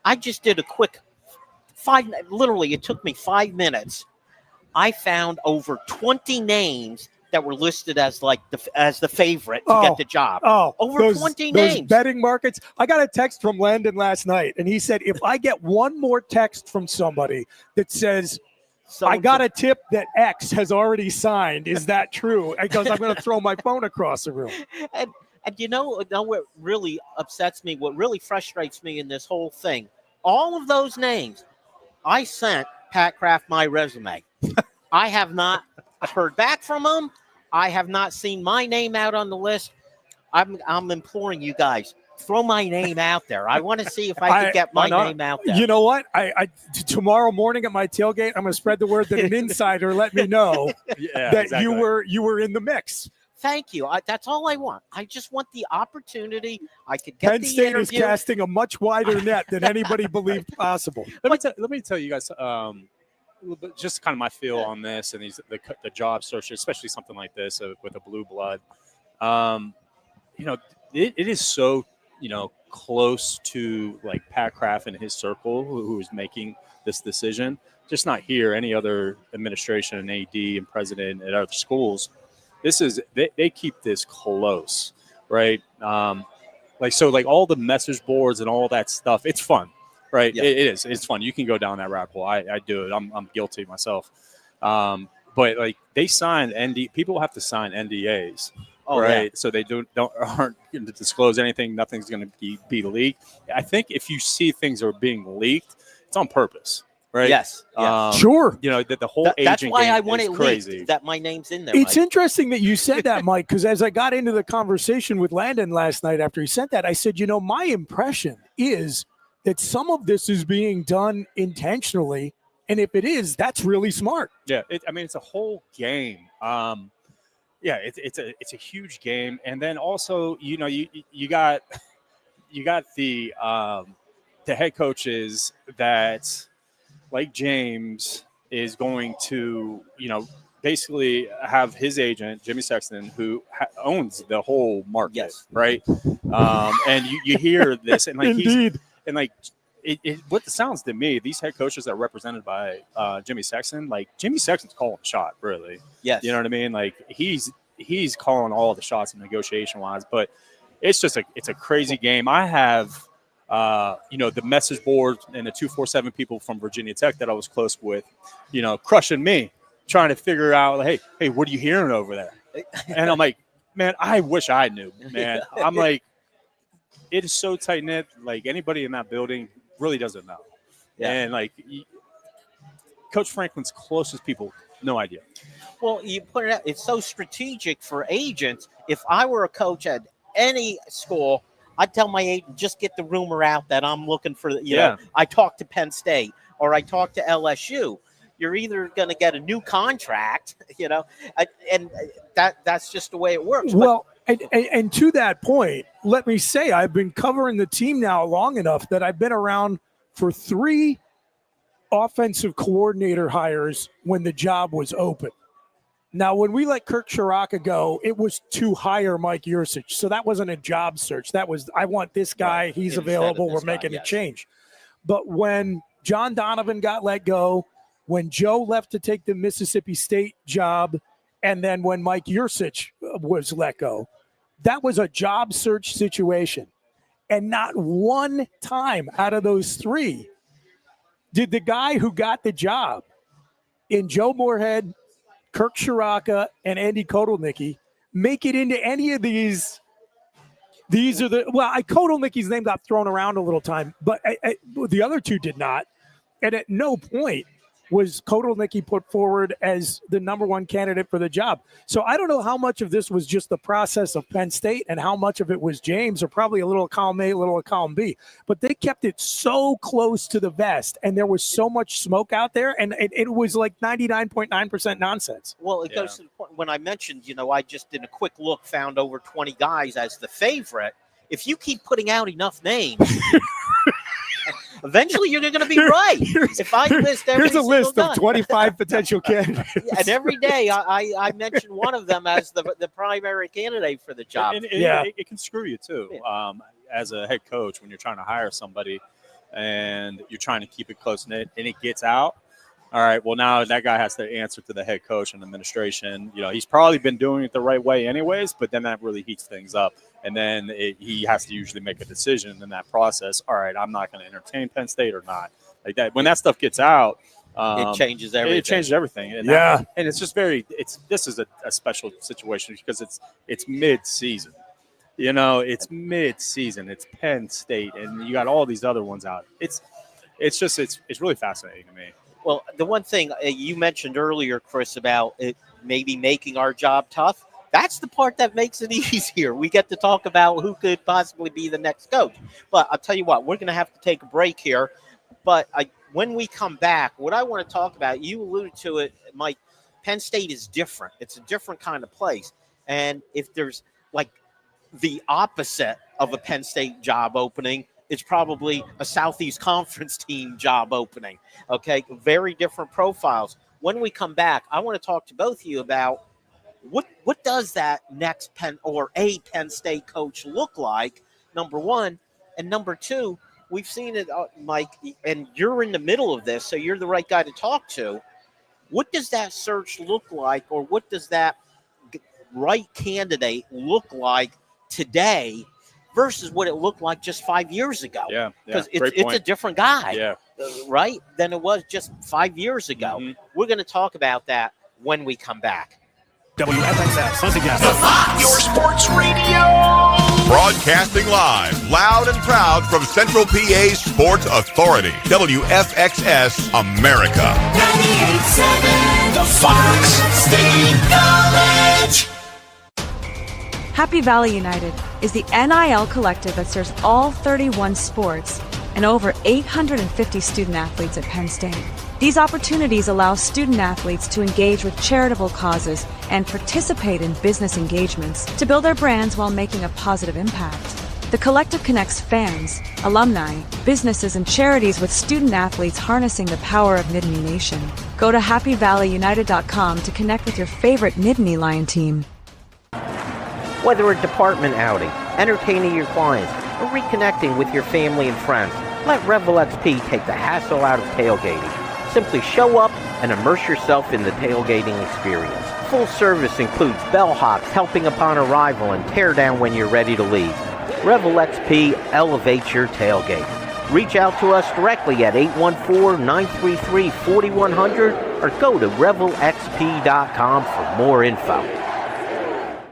I just did a quick literally, it took me 5 minutes. I found over 20 names that were listed as the favorite to get the job. Over 20 names. Those betting markets. I got a text from Landon last night, and he said, if I get one more text from somebody that says, I got a tip that X has already signed, is that true? Because I'm going to throw my phone across the room. And you know what really upsets me, what really frustrates me in this whole thing, all of those names, I sent Pat Kraft my resume. I have not heard back from him. I have not seen my name out on the list. I'm imploring you guys, throw my name out there. I want to see if I can get my name out there. You know what? Tomorrow morning at my tailgate, I'm going to spread the word that an insider let me know you were in the mix. Thank you. That's all I want. I just want the opportunity. I could get Penn the State interview. is casting a much wider net than anybody believed possible. Let me tell you guys just kind of my feel on this and the job search, especially something like this with a blue blood. It is so close to Pat Kraft and his circle who is making this decision. Just not here. Any other administration and AD and president at other schools. They keep this close, right? All the message boards and all that stuff. It's fun, right? Yeah. It is. It's fun. You can go down that rabbit hole. I do it. I'm guilty myself. But they sign people have to sign NDAs, right? Yeah. So they aren't going to disclose anything. Nothing's going to be leaked. I think if you see things are being leaked, it's on purpose. Right. Yes. Sure. That the whole agent that's why game I want is it crazy. leaked, that my name's in there. It's Mike. interesting that you said that, Mike, because as I got into the conversation with Landon last night after he sent that, I said, my impression is that some of this is being done intentionally, and if it is, that's really smart. Yeah. It's a whole game. It's a huge game, and then also you got the head coaches that. Like James is going to, basically have his agent, Jimmy Sexton, who owns the whole market, right? And you hear this, and Indeed. What sounds to me, these head coaches that are represented by Jimmy Sexton, Jimmy Sexton's calling the shot, really. Yes. You know what I mean? He's calling all the shots negotiation wise, but it's a crazy game. I have. The message board and the 247 people from Virginia Tech that I was close with, crushing me, trying to figure out, hey, what are you hearing over there? And I'm like, man, I wish I knew, man. I'm like, it is so tight knit. Anybody in that building really doesn't know. Yeah. And Coach Franklin's closest people, no idea. Well, you put it out, it's so strategic for agents. If I were a coach at any school, I'd tell my agent, just get the rumor out that I'm looking for, I talked to Penn State or I talked to LSU. You're either going to get a new contract, and that's just the way it works. Well, and to that point, let me say I've been covering the team now long enough that I've been around for 3 offensive coordinator hires when the job was open. Now, when we let Kirk Shiraka go, it was to hire Mike Yursich. So that wasn't a job search. That was, I want this guy. Right. He's available. We're making a change. But when John Donovan got let go, when Joe left to take the Mississippi State job, and then when Mike Yursich was let go, that was a job search situation. And not one time out of those three did the guy who got the job in Joe Moorhead, Kirk Shiraka, and Andy Kotelnicki make it into any of these. These are Kotelnicki's name got thrown around a little time, but the other two did not. And at no point was Kotelnicki put forward as the number one candidate for the job. So I don't know how much of this was just the process of Penn State and how much of it was James, or probably a little column A, a little column B. But they kept it so close to the vest, and there was so much smoke out there, and it was like 99.9% nonsense. Well, it goes to the point when I mentioned, I just did a quick look, found over 20 guys as the favorite. If you keep putting out enough names, eventually you're going to be right. If I list every here's a list of 25 potential candidates. And every day I mention one of them as the primary candidate for the job. And it can screw you too. Yeah. As a head coach, when you're trying to hire somebody and you're trying to keep it close-knit and it gets out, all right, well, now that guy has to answer to the head coach and administration. He's probably been doing it the right way anyways, but then that really heats things up. And then he has to usually make a decision in that process. All right, I'm not going to entertain Penn State or not. Like that. When that stuff gets out, it changes everything. It changes everything. And and it's just this is a special situation because it's mid-season. It's mid-season. It's Penn State, and you got all these other ones out. It's really fascinating to me. Well, the one thing you mentioned earlier, Chris, about it maybe making our job tough, that's the part that makes it easier. We get to talk about who could possibly be the next coach. But I'll tell you what, we're going to have to take a break here. But when we come back, what I want to talk about, you alluded to it, Mike, Penn State is different. It's a different kind of place. And if there's like the opposite of a Penn State job opening, it's probably a Southeast Conference team job opening. Okay, very different profiles. When we come back, I want to talk to both of you about what does that next Penn State coach look like, number one, and number two, we've seen it, Mike, and you're in the middle of this, so you're the right guy to talk to. What does that search look like, or what does that right candidate look like today versus what it looked like just 5 years ago? Yeah, because it's a different guy, right, than it was just 5 years ago. Mm-hmm. We're going to talk about that when we come back. WFXS, once again, the Fox, your sports radio. Broadcasting live, loud and proud from Central PA's Sports Authority, WFXS America. 98.7, the Fox State College. Happy Valley United is the NIL collective that serves all 31 sports and over 850 student athletes at Penn State. These opportunities allow student athletes to engage with charitable causes and participate in business engagements to build their brands while making a positive impact. The collective connects fans, alumni, businesses, and charities with student athletes harnessing the power of Nittany Nation. Go to happyvalleyunited.com to connect with your favorite Nittany Lion team. Whether a department outing, entertaining your clients, or reconnecting with your family and friends, let Revel XP take the hassle out of tailgating. Simply show up and immerse yourself in the tailgating experience. Full service includes bellhops helping upon arrival and tear down when you're ready to leave. Revel XP elevates your tailgate. Reach out to us directly at 814-933-4100 or go to revelxp.com for more info.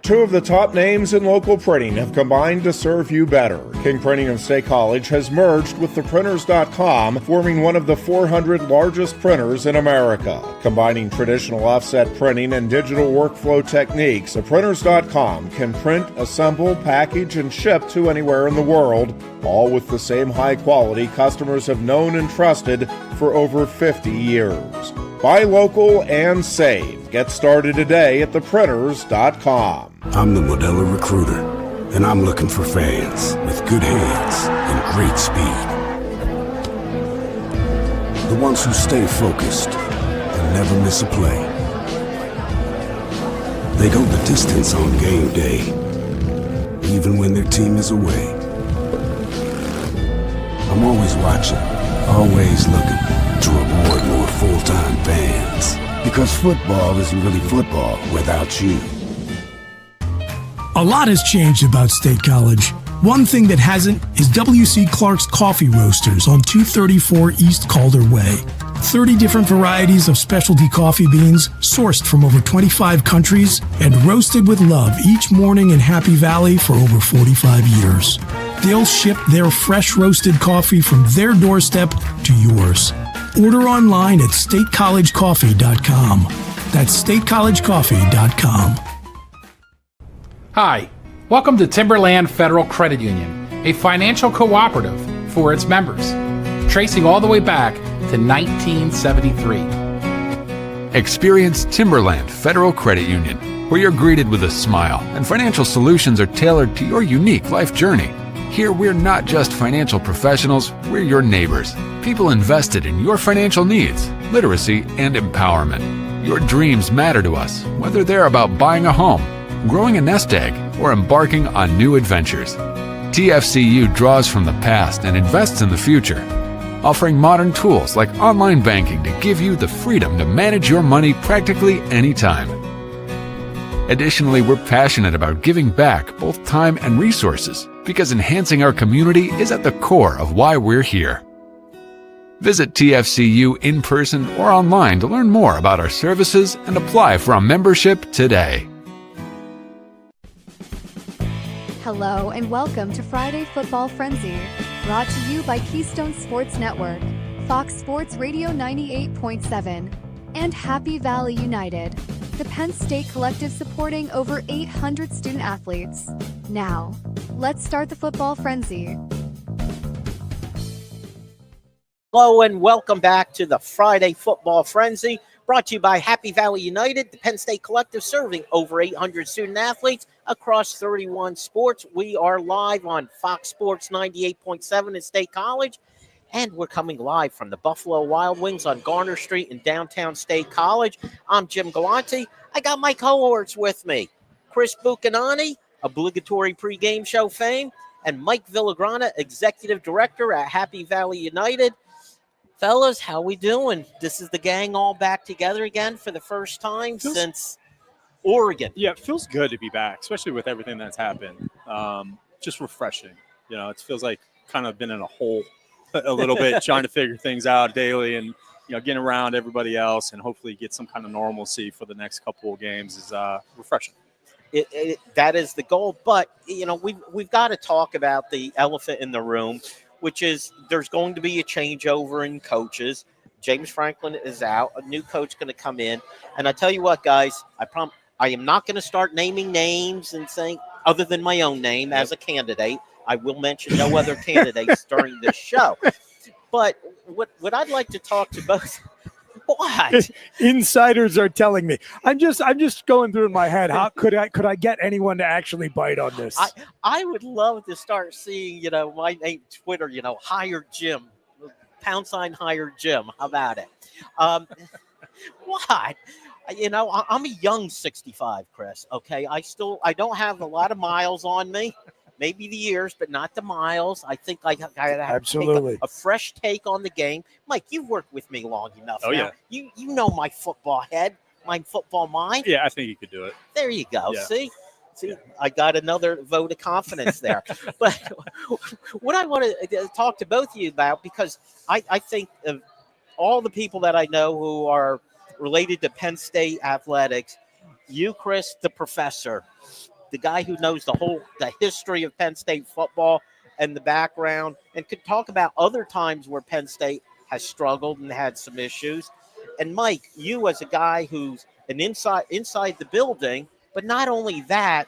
Two of the top names in local printing have combined to serve you better. King Printing of State College has merged with theprinters.com, forming one of the 400 largest printers in America. Combining traditional offset printing and digital workflow techniques, theprinters.com can print, assemble, package, and ship to anywhere in the world, all with the same high quality customers have known and trusted for over 50 years. Buy local and save. Get started today at theprinters.com. I'm the Modelo Recruiter, and I'm looking for fans with good hands and great speed. The ones who stay focused and never miss a play. They go the distance on game day, even when their team is away. I'm always watching, always looking to reward more full-time fans. Because football isn't really football without you. A lot has changed about State College. One thing that hasn't is W.C. Clark's Coffee Roasters on 234 East Calder Way. 30 different varieties of specialty coffee beans sourced from over 25 countries and roasted with love each morning in Happy Valley for over 45 years. They'll ship their fresh roasted coffee from their doorstep to yours. Order online at statecollegecoffee.com. That's statecollegecoffee.com. Hi, welcome to Timberland Federal Credit Union, a financial cooperative for its members, tracing all the way back to 1973. Experience Timberland Federal Credit Union, where you're greeted with a smile and financial solutions are tailored to your unique life journey. Here, we're not just financial professionals, we're your neighbors. People invested in your financial needs, literacy, and empowerment. Your dreams matter to us, whether they're about buying a home, growing a nest egg, or embarking on new adventures. TFCU draws from the past and invests in the future, offering modern tools like online banking to give you the freedom to manage your money practically anytime. Additionally, we're passionate about giving back both time and resources because enhancing our community is at the core of why we're here. Visit TFCU in person or online to learn more about our services and apply for a membership today. Hello and welcome to Friday Football Frenzy, brought to you by Keystone Sports Network, Fox Sports Radio 98.7, and Happy Valley United, the Penn State collective supporting over 800 student athletes. Now, let's start the football frenzy. Hello and welcome back to the Friday Football Frenzy, brought to you by Happy Valley United, the Penn State collective serving over 800 student athletes across 31 sports. We are live on Fox Sports 98.7 at State College, and we're coming live from the Buffalo Wild Wings on Garner Street in downtown State College. I'm Jim Galanti. I got my cohorts with me, Chris Buchignani, obligatory pregame show fame, and Mike Villagrana, executive director at Happy Valley United. Fellas, how we doing? This is the gang all back together again for the first time since Oregon. Yeah, it feels good to be back, especially with everything that's happened. Just refreshing. You know, it feels like kind of been in a hole a little bit, trying to figure things out daily and, you know, getting around everybody else and hopefully get some kind of normalcy for the next couple of games is refreshing. That is the goal. But, you know, we've got to talk about the elephant in the room, which is there's going to be a changeover in coaches. James Franklin is out. A new coach going to come in. And I tell you what, guys, I am not going to start naming names and saying other than my own name as a candidate. I will mention no other candidates during this show. But what I'd like to talk to both – what? Insiders are telling me. I'm just going through in my head. How could I get anyone to actually bite on this? I would love to start seeing, you know, my name Twitter, you know, hire Jim, # hire Jim. How about it? What? You know, I'm a young 65, Chris. Okay, I don't have a lot of miles on me. Maybe the years, but not the miles. I think I have absolutely a fresh take on the game. Mike, you've worked with me long enough. Oh, now. yeah. You know my football head, my football mind. Yeah, I think you could do it. There you go. Yeah. See, I got another vote of confidence there. But what I want to talk to both of you about, because I think of all the people that I know who are related to Penn State athletics, you, Chris, the professor, the guy who knows the history of Penn State football and the background, and could talk about other times where Penn State has struggled and had some issues. And Mike, you as a guy who's an inside the building, but not only that,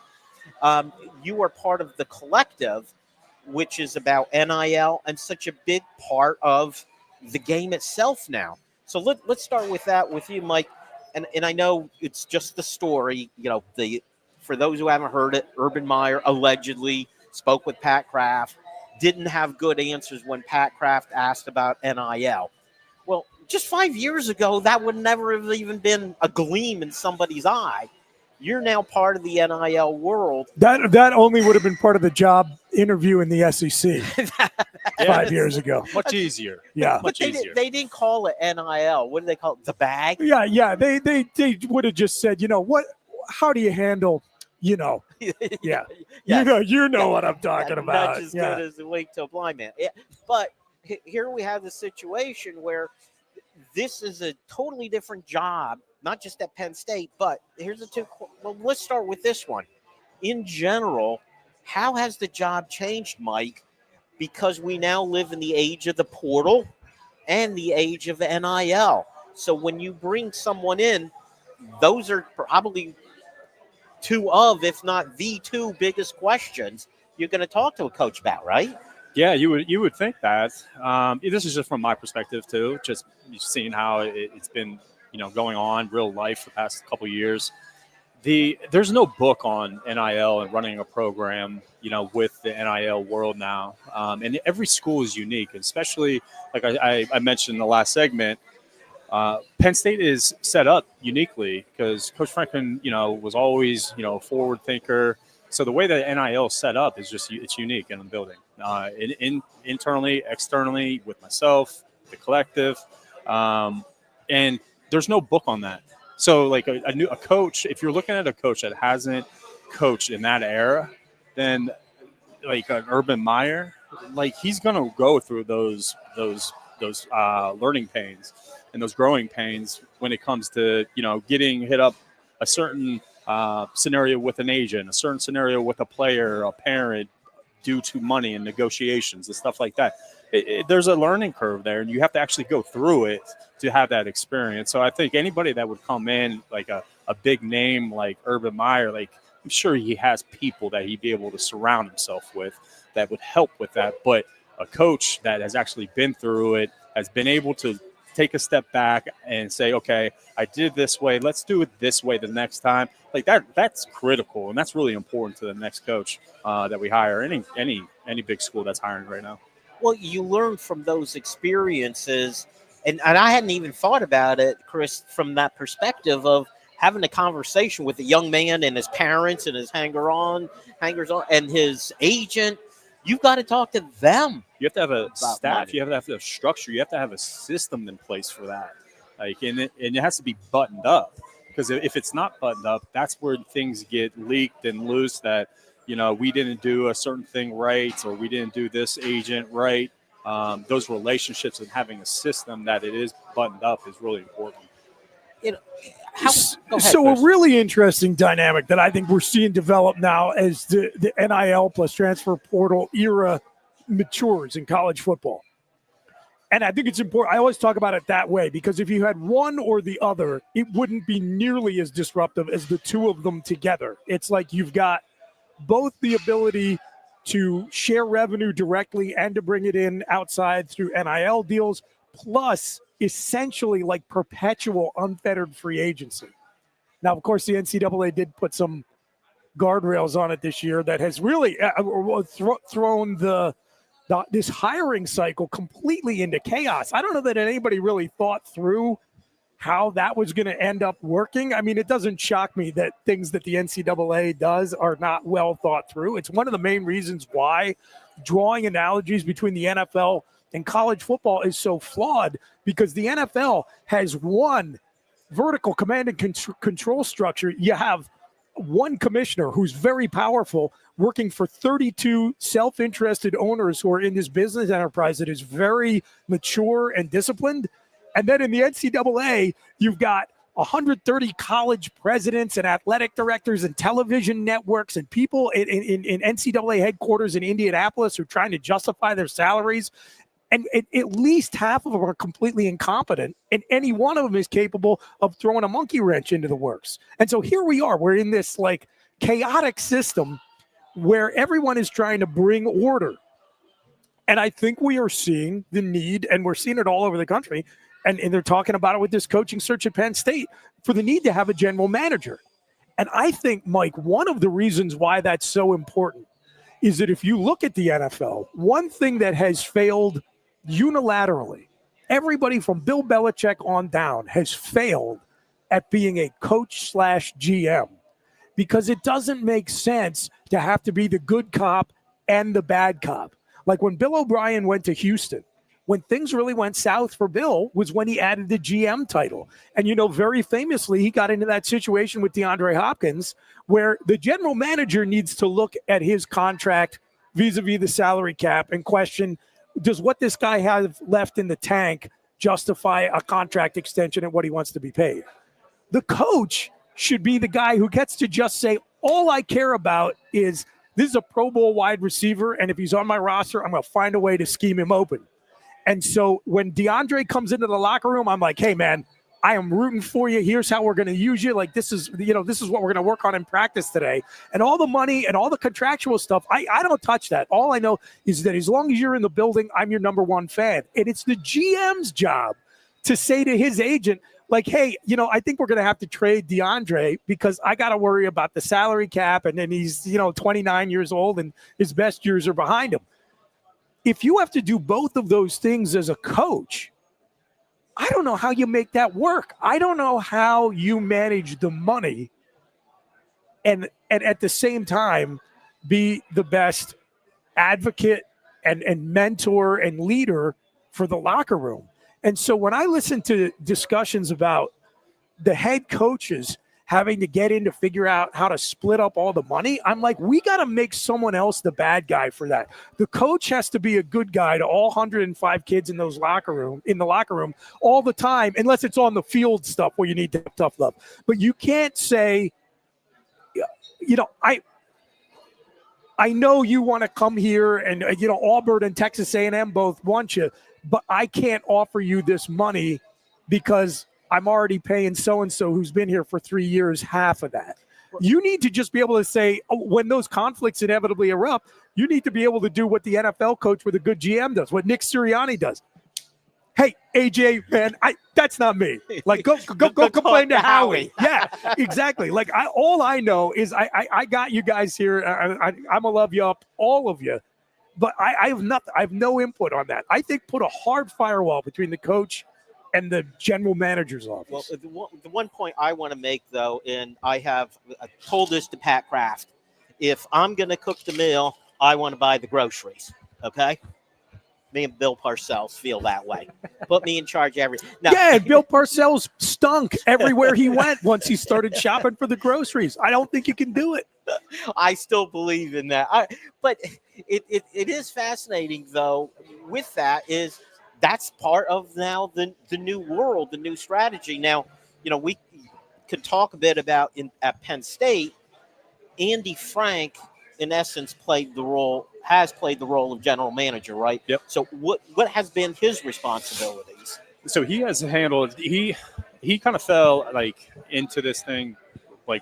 you are part of the collective, which is about NIL and such a big part of the game itself now. So let's start with that with you, Mike. And I know it's just the story, you know, for those who haven't heard it, Urban Meyer allegedly spoke with Pat Kraft, didn't have good answers when Pat Kraft asked about NIL. Well, just 5 years ago, that would never have even been a gleam in somebody's eye. you're now part of the NIL world. That only would have been part of the job interview in the SEC 5 years ago. Much easier. Yeah. But they didn't call it NIL. What did they call it? The bag? Yeah. They would have just said, how do you handle, yeah. Yes. You know what I'm talking about. Not as good as the wink to a blind man. Yeah. But here we have the situation where this is a totally different job, not just at Penn State, but here's the two. Well, let's start with this one. In general, how has the job changed, Mike? Because we now live in the age of the portal and the age of NIL. So when you bring someone in, those are probably two of, if not the two biggest questions you're going to talk to a coach about, right? Yeah, you would think that. This is just from my perspective too, just seeing how it's been, going on real life the past couple of years. There's no book on NIL and running a program, with the NIL world now. And every school is unique, especially like I mentioned in the last segment. Penn State is set up uniquely because Coach Franklin, was always, a forward thinker. So the way that NIL is set up is it's unique in the building, internally, externally, with myself, the collective, and there's no book on that. So like a coach, if you're looking at a coach that hasn't coached in that era, then like an Urban Meyer, like he's gonna go through those learning pains and those growing pains when it comes to getting hit up a certain scenario with an agent, a certain scenario with a player, a parent, due to money and negotiations and stuff like that. There's a learning curve there, and you have to actually go through it to have that experience. So I think anybody that would come in like a big name like Urban Meyer, like I'm sure he has people that he'd be able to surround himself with that would help with that. But a coach that has actually been through it, has been able to take a step back and say, okay, I did this way, let's do it this way the next time. Like that's critical, and that's really important to the next coach that we hire, any big school that's hiring right now. Well, you learn from those experiences, and I hadn't even thought about it, Chris, from that perspective of having a conversation with a young man and his parents and his hangers-on and his agent. You've got to talk to them. You have to have a staff. Money. You have to have a structure. You have to have a system in place for that. Like, and it has to be buttoned up, because if it's not buttoned up, that's where things get leaked and loose. That we didn't do a certain thing right, or we didn't do this agent right. Those relationships and having a system that it is buttoned up is really important. So a really interesting dynamic that I think we're seeing develop now as the NIL plus transfer portal era matures in college football. And I think it's important. I always talk about it that way, because if you had one or the other, it wouldn't be nearly as disruptive as the two of them together. It's like you've got both the ability to share revenue directly and to bring it in outside through NIL deals, plus essentially like perpetual unfettered free agency. Now, of course, the NCAA did put some guardrails on it this year that has really thrown this hiring cycle completely into chaos. I don't know that anybody really thought through how that was going to end up working. I mean, it doesn't shock me that things that the NCAA does are not well thought through. It's one of the main reasons why drawing analogies between the NFL and college football is so flawed, because the NFL has one vertical command and control structure. You have one commissioner who's very powerful, working for 32 self-interested owners who are in this business enterprise that is very mature and disciplined. And then in the NCAA, you've got 130 college presidents and athletic directors and television networks and people in NCAA headquarters in Indianapolis who are trying to justify their salaries. And at least half of them are completely incompetent, and any one of them is capable of throwing a monkey wrench into the works. And so here we are. We're in this like chaotic system where everyone is trying to bring order. And I think we are seeing the need, and we're seeing it all over the country, and they're talking about it with this coaching search at Penn State, for the need to have a general manager. And I think, Mike, one of the reasons why that's so important is that if you look at the NFL, one thing that has failed unilaterally, everybody from Bill Belichick on down has failed at being a coach / GM. because it doesn't make sense to have to be the good cop and the bad cop. Like when Bill O'Brien went to Houston, when things really went south for Bill was when he added the GM title. And, very famously, he got into that situation with DeAndre Hopkins where the general manager needs to look at his contract vis-a-vis the salary cap and question, does what this guy have left in the tank justify a contract extension and what he wants to be paid? The coach should be the guy who gets to just say, all I care about is this is a Pro Bowl wide receiver, and if he's on my roster, I'm going to find a way to scheme him open. And so when DeAndre comes into the locker room, I'm like, hey, man, I am rooting for you. Here's how we're going to use you. Like, this is what we're going to work on in practice today. And all the money and all the contractual stuff, I don't touch that. All I know is that as long as you're in the building, I'm your number one fan. And it's the GM's job to say to his agent, like, hey, I think we're going to have to trade DeAndre because I got to worry about the salary cap. And then he's, 29 years old and his best years are behind him. If you have to do both of those things as a coach, I don't know how you make that work. I don't know how you manage the money and at the same time be the best advocate and mentor and leader for the locker room. And so when I listen to discussions about the head coaches having to get in to figure out how to split up all the money, I'm like, we got to make someone else the bad guy for that. The coach has to be a good guy to all 105 kids in the locker room all the time, unless it's on the field stuff where you need to have tough love. But you can't say, I know you want to come here and, Auburn and Texas A&M both want you, but I can't offer you this money because I'm already paying so-and-so who's been here for 3 years half of that. You need to just be able to say, when those conflicts inevitably erupt, you need to be able to do what the NFL coach with a good GM does, what Nick Sirianni does. Hey, AJ, man, that's not me. Like, go complain to Howie. Yeah, exactly. Like, all I know is I got you guys here. I'm going to love you up, all of you. But I have no input on that. I think put a hard firewall between the coach and the general manager's office. Well, the one point I want to make, though, and I told this to Pat Kraft, if I'm going to cook the meal, I want to buy the groceries, okay? Me and Bill Parcells feel that way. Put me in charge of everything. No. Yeah, Bill Parcells stunk everywhere he went once he started shopping for the groceries. I don't think you can do it. I still believe in that. But it is fascinating, though, with that is – that's part of now the new world, the new strategy. Now, we could talk a bit about at Penn State, Andy Frank, in essence, has played the role of general manager, right? Yep. So what has been his responsibilities? So he has handled, he kind of fell into this thing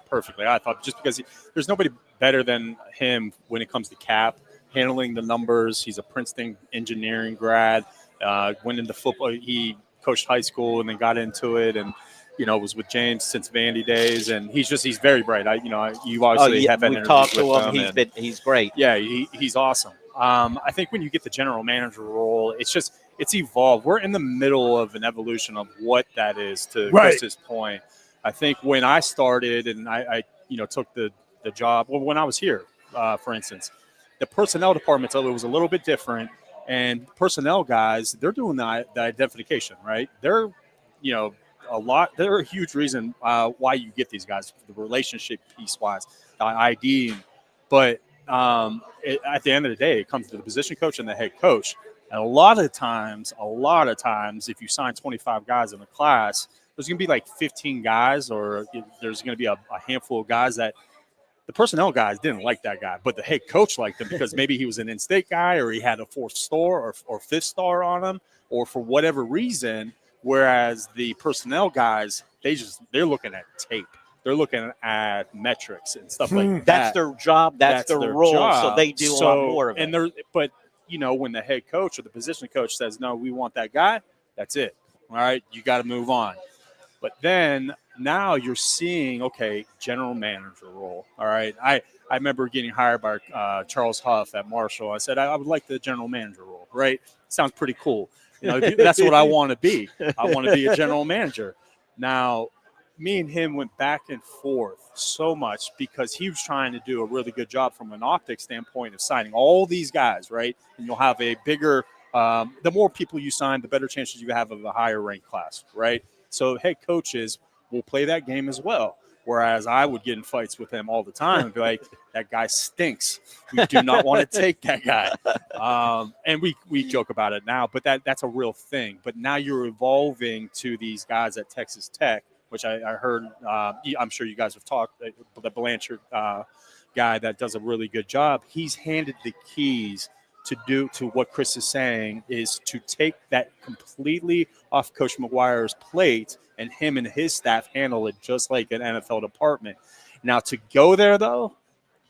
perfectly. I thought just because there's nobody better than him when it comes to cap, handling the numbers. He's a Princeton engineering grad. Went into football. He coached high school and then got into it, and was with James since Vandy days. And he's very bright. You obviously have an interview talked to with him. He's great. Yeah, he's awesome. I think when you get the general manager role, it's evolved. We're in the middle of an evolution of what that is. To Chris's point, I think when I started and I took the job. Well, when I was here, for instance, the personnel department it was a little bit different. And personnel guys, they're doing the identification, right? They're, they're a huge reason why you get these guys, the relationship piece-wise, the ID. But at the end of the day, it comes to the position coach and the head coach. And a lot of times, if you sign 25 guys in a class, there's going to be 15 guys, or there's going to be a handful of guys that the personnel guys didn't like that guy, but the head coach liked him because maybe he was an in-state guy or he had a 4th star or 5th star on him or for whatever reason, whereas the personnel guys, they're looking at tape. They're looking at metrics and stuff like that. That's their job. That's their role. Job. So they do a lot more of it. But when the head coach or the position coach says, no, we want that guy, that's it. All right, you got to move on. But then now you're seeing, general manager role. All right. I remember getting hired by Charles Huff at Marshall. I said, I would like the general manager role, right? Sounds pretty cool. That's what I want to be. I want to be a general manager. Now, me and him went back and forth so much because he was trying to do a really good job from an optics standpoint of signing all these guys, right? And you'll have a bigger, the more people you sign, the better chances you have of a higher ranked class, right? So head coaches will play that game as well. Whereas I would get in fights with him all the time and be like, that guy stinks. We do not want to take that guy. And we joke about it now, but that's a real thing. But now you're evolving to these guys at Texas Tech, which I heard, I'm sure you guys have talked, the Blanchard guy that does a really good job. He's handed the keys to what Chris is saying is to take that completely off Coach McGuire's plate and him and his staff handle it just like an NFL department. Now, to go there, though,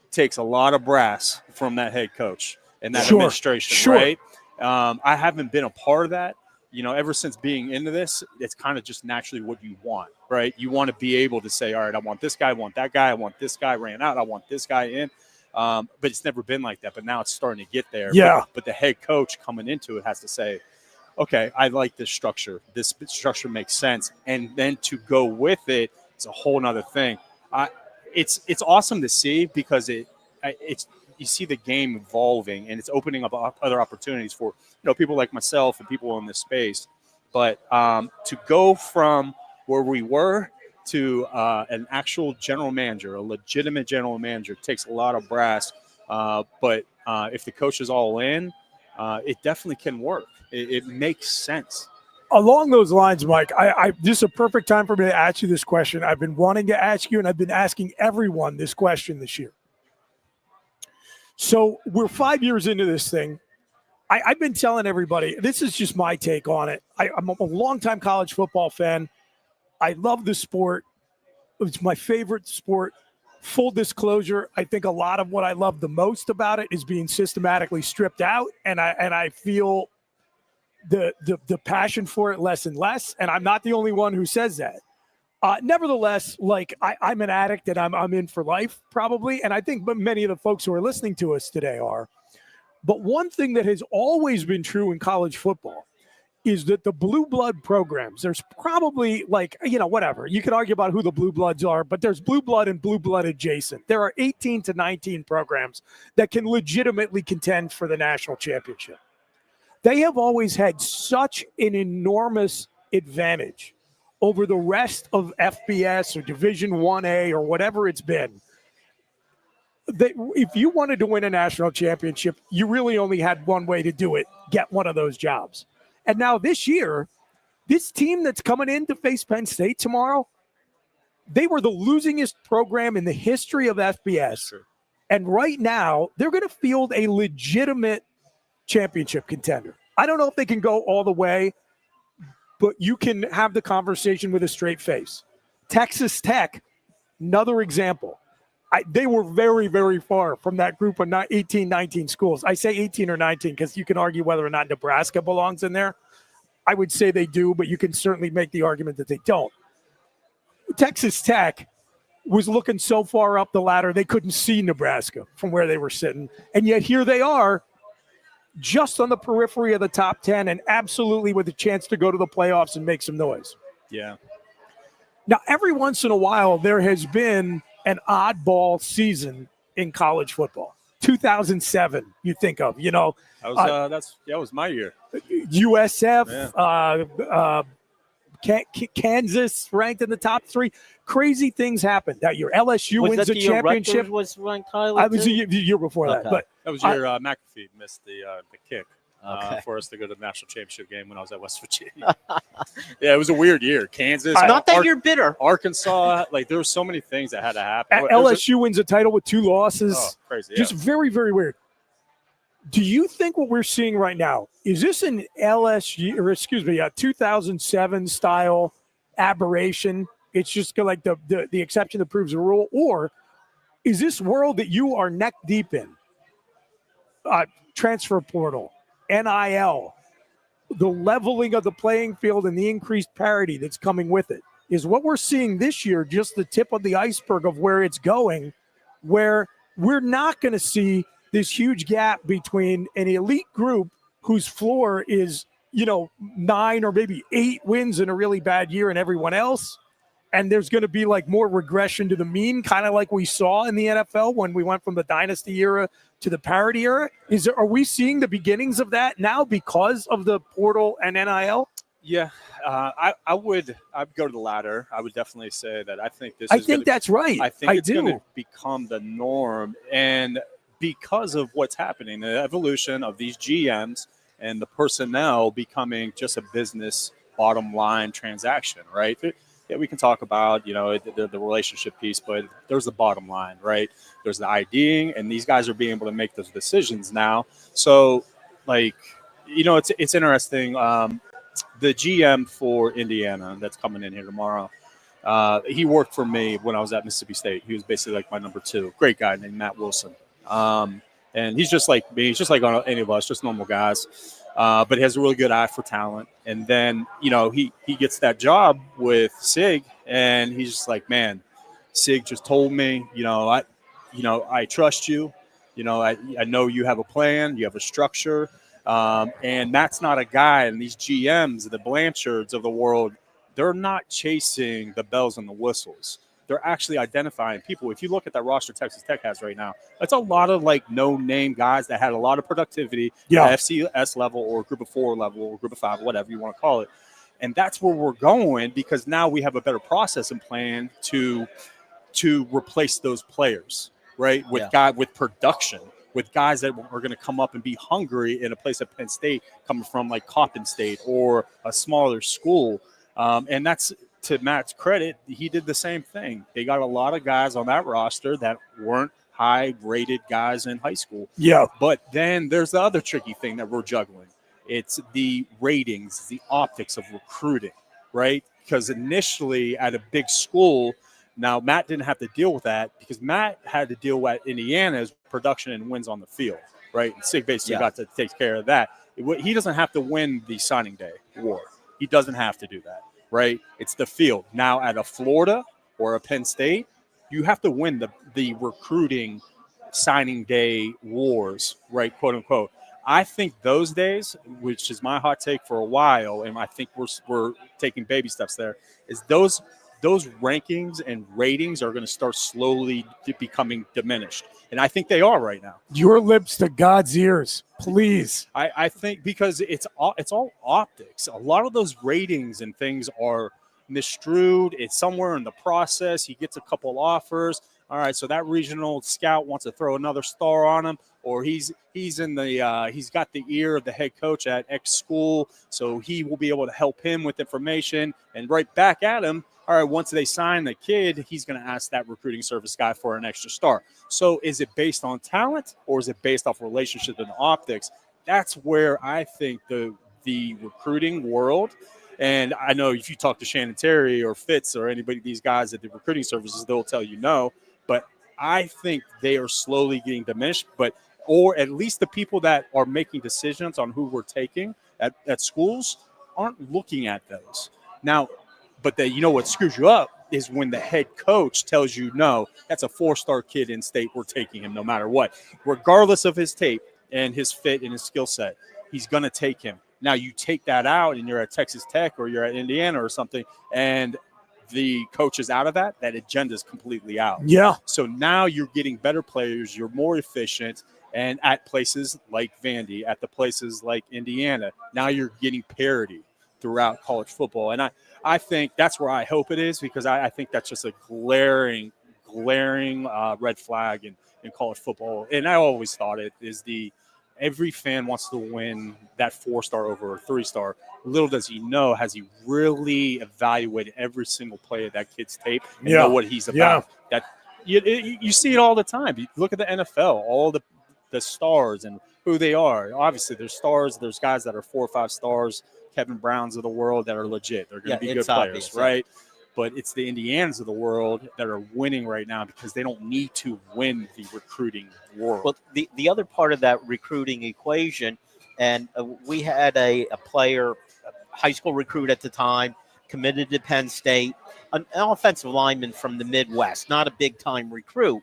takes a lot of brass from that head coach and that administration, right? I haven't been a part of that. Ever since being into this, it's kind of just naturally what you want, right? You want to be able to say, all right, I want this guy, I want that guy, I want this guy ran out, I want this guy in. But it's never been like that. But now it's starting to get there. Yeah. But the head coach coming into it has to say, okay, I like this structure. This structure makes sense. And then to go with it, it's a whole nother thing. It's awesome to see because it's you see the game evolving and it's opening up other opportunities for people like myself and people in this space. But to go from where we were to an actual general manager, a legitimate general manager, takes a lot of brass. But if the coach is all in, it definitely can work. It makes sense. Along those lines, Mike, this is a perfect time for me to ask you this question. I've been wanting to ask you, and I've been asking everyone this question this year. So we're 5 years into this thing. I've been telling everybody, this is just my take on it. I'm a longtime college football fan. I love the sport. It's my favorite sport. Full disclosure, I think a lot of what I love the most about it is being systematically stripped out, and I feel the passion for it less and less, and I'm not the only one who says that. Nevertheless, I'm an addict and I'm in for life probably, and I think many of the folks who are listening to us today are. But one thing that has always been true in college football is that the blue blood programs, there's probably whatever. You could argue about who the blue bloods are, but there's blue blood and blue blood adjacent. There are 18 to 19 programs that can legitimately contend for the national championship. They have always had such an enormous advantage over the rest of FBS or Division 1A or whatever it's been. That if you wanted to win a national championship, you really only had one way to do it, get one of those jobs. And now this year, this team that's coming in to face Penn State tomorrow, they were the losingest program in the history of FBS. Sure. And right now, they're going to field a legitimate championship contender. I don't know if they can go all the way, but you can have the conversation with a straight face. Texas Tech, another example. They were very, very far from that group of 18, 19 schools. I say 18 or 19 because you can argue whether or not Nebraska belongs in there. I would say they do, but you can certainly make the argument that they don't. Texas Tech was looking so far up the ladder, they couldn't see Nebraska from where they were sitting. And yet here they are, just on the periphery of the top 10 and absolutely with a chance to go to the playoffs and make some noise. Yeah. Now, every once in a while, there has been an oddball season in college football. 2007, you think of, that was my year. USF, Kansas ranked in the top 3. Crazy things happened that year. LSU wins a championship. Was ranked highly. I was the year before that, but that was your McAfee missed the kick. For us to go to the national championship game when I was at West Virginia. Yeah, it was a weird year. Kansas. Not that you're bitter. Arkansas. There were so many things that had to happen. LSU wins a title with 2 losses. Oh, crazy. Just very, very weird. Do you think what we're seeing right now, is this an LSU, or excuse me, a 2007 style aberration? It's just like the exception that proves the rule? Or is this world that you are neck deep in? Transfer portal. NIL, the leveling of the playing field and the increased parity that's coming with it. Is what we're seeing this year just the tip of the iceberg of where it's going, where we're not going to see this huge gap between an elite group whose floor is, 9 or maybe 8 wins in a really bad year and everyone else, and there's going to be like more regression to the mean, kind of like we saw in the NFL when we went from the dynasty era to the parity era? Are we seeing the beginnings of that now because of the portal and NIL? Yeah, I'd go to the latter. I would definitely say that I think this. I think that's right. I think it's going to become the norm, and because of what's happening, the evolution of these GMs and the personnel becoming just a business bottom line transaction, right? Yeah, we can talk about, the relationship piece, but there's the bottom line, right? There's the IDing, and these guys are being able to make those decisions now. So, it's interesting. The GM for Indiana that's coming in here tomorrow, he worked for me when I was at Mississippi State. He was basically like my number 2. Great guy named Matt Wilson. And he's just like me. He's just like any of us, just normal guys. But he has a really good eye for talent. And then, he gets that job with Sig, and he's just like, man, Sig just told me, I trust you. I know you have a plan, you have a structure. And that's not a guy, and these GMs, the Blanchards of the world, they're not chasing the bells and the whistles. They're actually identifying people. If you look at that roster Texas Tech has right now, it's a lot of no-name guys that had a lot of productivity at FCS level or Group of 4 level or Group of 5, whatever you want to call it. And that's where we're going, because now we have a better process and plan to replace those players, right? With production, with guys that are going to come up and be hungry in a place at Penn State, coming from like Coppin State or a smaller school. And that's, to Matt's credit, he did the same thing. They got a lot of guys on that roster that weren't high-rated guys in high school. Yeah. But then there's the other tricky thing that we're juggling. It's the ratings, the optics of recruiting, right? Because initially at a big school, now Matt didn't have to deal with that because Matt had to deal with Indiana's production and wins on the field, right? And Sig basically got to take care of that. He doesn't have to win the signing day war. He doesn't have to do that. Right? It's the field. Now at a Florida or a Penn State, you have to win the recruiting signing day wars, right? Quote unquote. I think those days, which is my hot take for a while, and I think we're taking baby steps there, is those rankings and ratings are going to start slowly becoming diminished. And I think they are right now. Your lips to God's ears, please. I think because it's all optics. A lot of those ratings and things are misstrued. It's somewhere in the process. He gets a couple offers. All right, so that regional scout wants to throw another star on him, or he's in the he's got the ear of the head coach at X school, so he will be able to help him with information and right back at him. All right, once they sign the kid, he's going to ask that recruiting service guy for an extra star. So is it based on talent or is it based off relationship and optics? That's where I think the recruiting world, and I know if you talk to Shannon Terry or Fitz or anybody, these guys at the recruiting services, they'll tell you no. But I think they are slowly getting diminished, or at least the people that are making decisions on who we're taking at schools aren't looking at those. Now, but what screws you up is when the head coach tells you, no, that's a 4-star kid in state. We're taking him no matter what. Regardless of his tape and his fit and his skill set, he's going to take him. Now, you take that out and you're at Texas Tech or you're at Indiana or something, and the coach is out of that agenda is completely out. Yeah. So now you're getting better players. You're more efficient. And at places like Vandy, at the places like Indiana, now you're getting parity throughout college football. And I think that's where I hope it is, because I think that's just a glaring red flag in college football. And I always thought it is every fan wants to win that 4-star over a 3-star. Little does he know, has he really evaluated every single play of that kid's tape and know what he's about. That you see it all the time. You look at the NFL, all the stars and who they are. Obviously, there's stars. There's guys that are 4 or 5 stars, Kevin Browns of the world, that are legit. They're going to be good players, right? But it's the Indianas of the world that are winning right now because they don't need to win the recruiting world. Well, the other part of that recruiting equation, and we had a player, a high school recruit at the time, committed to Penn State, an offensive lineman from the Midwest, not a big-time recruit.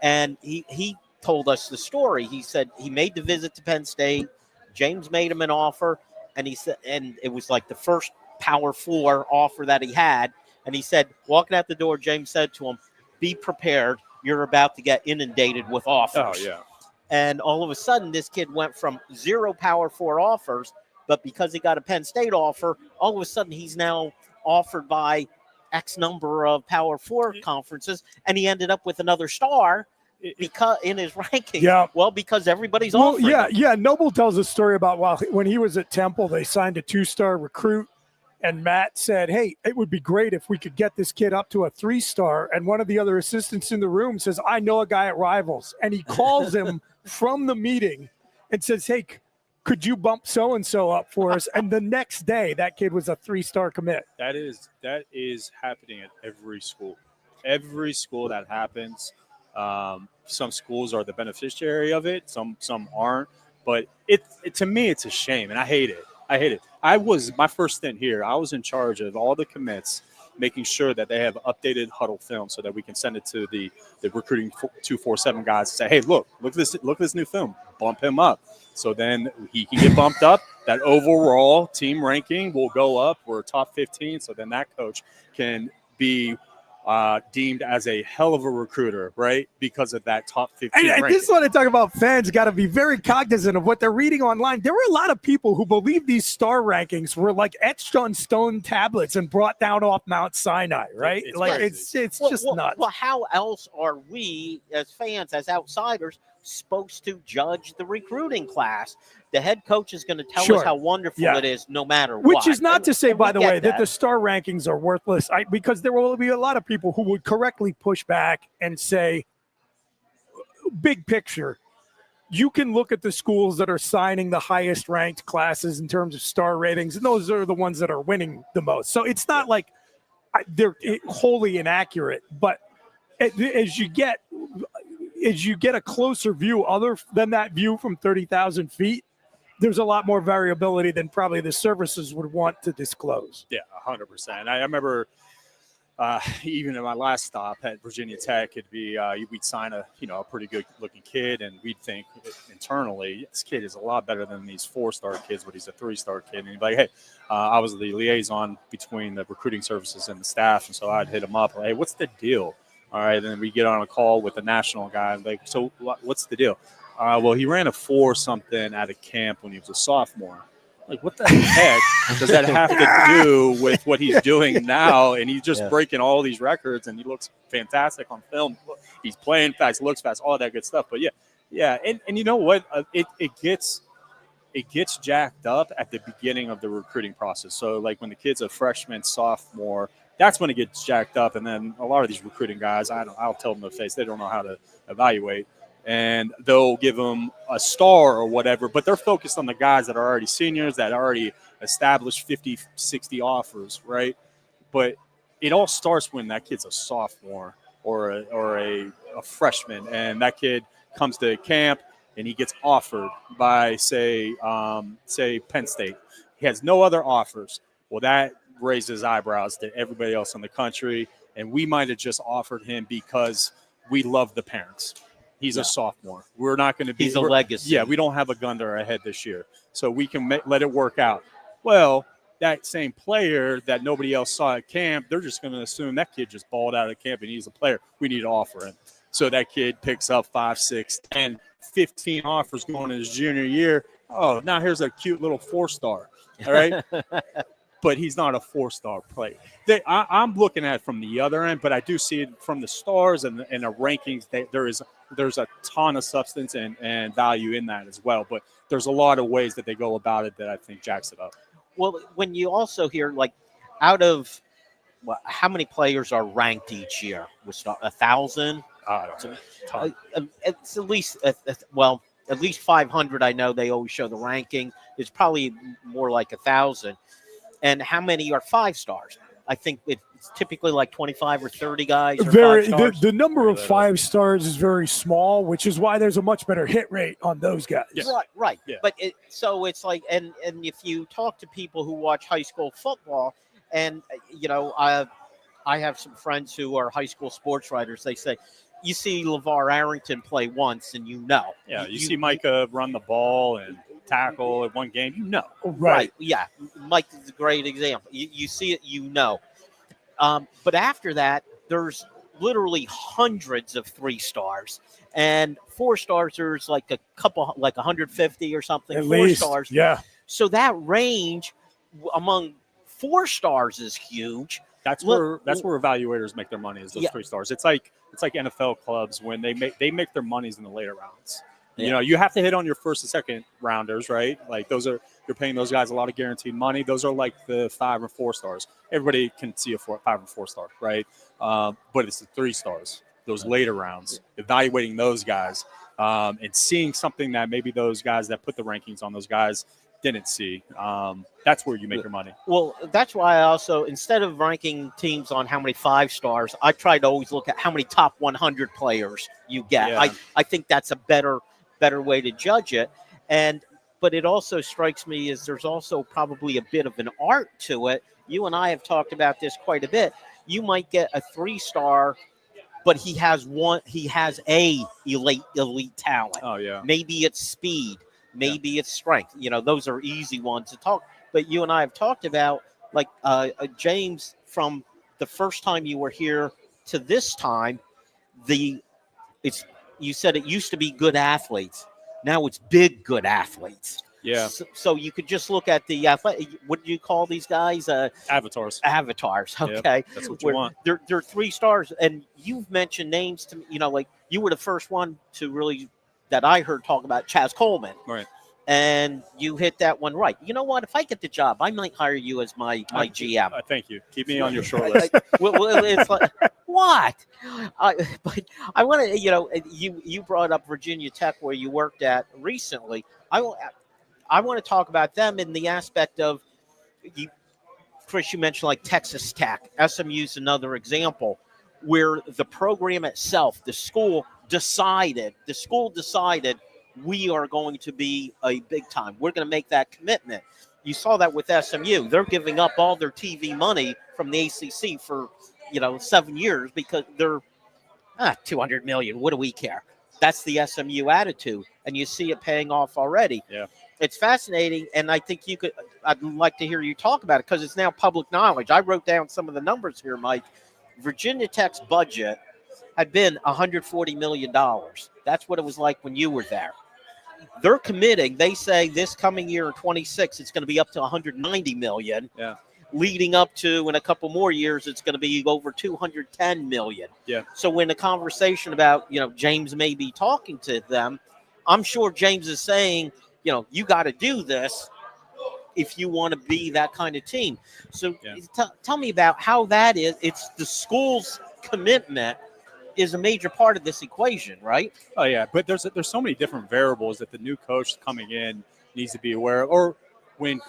And he told us the story. He said he made the visit to Penn State. James made him an offer, and he said, and it was like the first Power 4 offer that he had. And he said, walking out the door, James said to him, be prepared. You're about to get inundated with offers. Oh, yeah. And all of a sudden, this kid went from 0 Power 4 offers, but because he got a Penn State offer, all of a sudden he's now offered by X number of Power 4 conferences, and he ended up with another star because in his ranking. Yeah. Well, because everybody's offering. Yeah. Noble tells a story about when he was at Temple, they signed a 2-star recruit. And Matt said, hey, it would be great if we could get this kid up to a 3-star. And one of the other assistants in the room says, I know a guy at Rivals. And he calls him from the meeting and says, hey, could you bump so-and-so up for us? And the next day, that kid was a 3-star commit. That is happening at every school. Every school that happens. Some schools are the beneficiary of it. Some aren't. But to me, it's a shame, and I hate it. I was my first stint here. I was in charge of all the commits, making sure that they have updated huddle film so that we can send it to the recruiting 247 guys and say, hey, look at this new film. Bump him up. So then he can get bumped up. That overall team ranking will go up. We're top 15. So then that coach can be deemed as a hell of a recruiter, right? Because of that top 15 and this is what I talk about. Fans got to be very cognizant of what they're reading online. There were a lot of people who believe these star rankings were like etched on stone tablets and brought down off Mount Sinai, right? It's just nuts. Well, how else are we as fans, as outsiders, supposed to judge the recruiting class? The head coach is going to tell us how wonderful it is no matter what. Which is not to say, by the way, that the star rankings are worthless, because there will be a lot of people who would correctly push back and say, big picture, you can look at the schools that are signing the highest ranked classes in terms of star ratings, and those are the ones that are winning the most. So it's not like they're wholly inaccurate, but as you get a closer view, other than that view from 30,000 feet, there's a lot more variability than probably the services would want to disclose. Yeah, 100%. I remember even in my last stop at Virginia Tech, it'd be we'd sign a pretty good looking kid, and we'd think internally, this kid is a lot better than these 4-star kids, but he's a 3-star kid. And he'd be like, hey, I was the liaison between the recruiting services and the staff, and so I'd hit him up. Hey, what's the deal? All right, and then we get on a call with the national guy. I'm like, so what's the deal? Well, he ran a 4-something at a camp when he was a sophomore. Like, what the heck does that have to do with what he's doing now? And he's just breaking all these records, and he looks fantastic on film. He's playing fast, looks fast, all that good stuff. But yeah, and you know what? It gets jacked up at the beginning of the recruiting process. So, like, when the kid's a freshman, sophomore, that's when it gets jacked up. And then a lot of these recruiting guys, I'll tell them to face, they don't know how to evaluate. And they'll give them a star or whatever, but they're focused on the guys that are already seniors, that already established 50, 60 offers, right? But it all starts when that kid's a sophomore or a freshman, and that kid comes to camp and he gets offered by, say Penn State. He has no other offers. Well, that raises eyebrows to everybody else in the country, and we might have just offered him because we love the parents. He's a sophomore. We're not going to be – he's a legacy. Yeah, we don't have a gun to our head this year, so we can let it work out. Well, that same player that nobody else saw at camp, they're just going to assume that kid just balled out of camp and he's a player. We need to offer him. So that kid picks up 5, 6, 10, 15 offers going in his junior year. Oh, now here's a cute little 4-star, all right? But he's not a 4-star player. I'm looking at it from the other end, but I do see it from the stars and the rankings. There's a ton of substance and value in that as well. But there's a lot of ways that they go about it that I think jacks it up. Well, when you also hear, like, out of how many players are ranked each year? 1,000? It's at least at least 500. I know they always show the ranking. It's probably more like 1,000. And how many are 5-stars? I think it's typically like 25 or 30 guys. The number of 5-stars is very small, which is why there's a much better hit rate on those guys. Yes. Right. Yeah. But so it's like, and if you talk to people who watch high school football, and I have some friends who are high school sports writers. They say, you see LeVar Arrington play once, and you know. Yeah, you see Micah run the ball and tackle at one game, you know. Right. Yeah. Mike is a great example. You see it, you know. But after that, there's literally hundreds of 3-stars, and 4-stars. There's like a couple, like 150 or something. At 4 least, stars. yeah. So that range among 4 stars is huge. That's where evaluators make their money, is those 3 stars. It's like NFL clubs when they make their monies in the later rounds. You know, you have to hit on your first and second rounders, right? Like you're paying those guys a lot of guaranteed money. Those are like the 5 or 4 stars. Everybody can see a 5 or 4 star, right? But it's the 3 stars, those later rounds, evaluating those guys and seeing something that maybe those guys that put the rankings on those guys didn't see. That's where you make your money. Well, that's why I also, instead of ranking teams on how many 5 stars, I try to always look at how many top 100 players you get. Yeah. I think that's a better way to judge it. But it also strikes me as there's also probably a bit of an art to it. You and I have talked about this quite a bit. You might get a 3-star, but he has a elite talent. Oh yeah. Maybe it's speed, maybe it's strength. You know, those are easy ones to talk. But you and I have talked about, like James, from the first time you were here to this time, you said it used to be good athletes. Now it's big good athletes. Yeah. So you could just look at the what do you call these guys? Avatars. Avatars. Okay. Yep, that's what you want. They're 3 stars, and you've mentioned names to me. You know, like you were the first one to really that I heard talk about Chaz Coleman. Right. And you hit that one right. You know what? If I get the job, I might hire you as my GM. Thank you. Keep me on your short list. Well, it's like, what? But I want to, you brought up Virginia Tech, where you worked at recently. I want to talk about them in the aspect of, Chris, you mentioned like Texas Tech. SMU's another example where the program itself, the school decided we are going to be a big time. We're going to make that commitment. You saw that with SMU. They're giving up all their TV money from the ACC for, 7 years because they're $200 million. What do we care? That's the SMU attitude, and you see it paying off already. Yeah, it's fascinating, and I think I'd like to hear you talk about it because it's now public knowledge. I wrote down some of the numbers here, Mike. Virginia Tech's budget had been $140 million. That's what it was like when you were there. They're committing. They say this coming year in 26, it's going to be up to $190 million. Yeah. Leading up to, in a couple more years, it's going to be over $210 million. Yeah. So when the conversation about, James may be talking to them, I'm sure James is saying, you got to do this if you want to be that kind of team. So tell me about how that is. It's the school's commitment is a major part of this equation, right? Oh yeah, but there's so many different variables that the new coach coming in needs to be aware of. Or when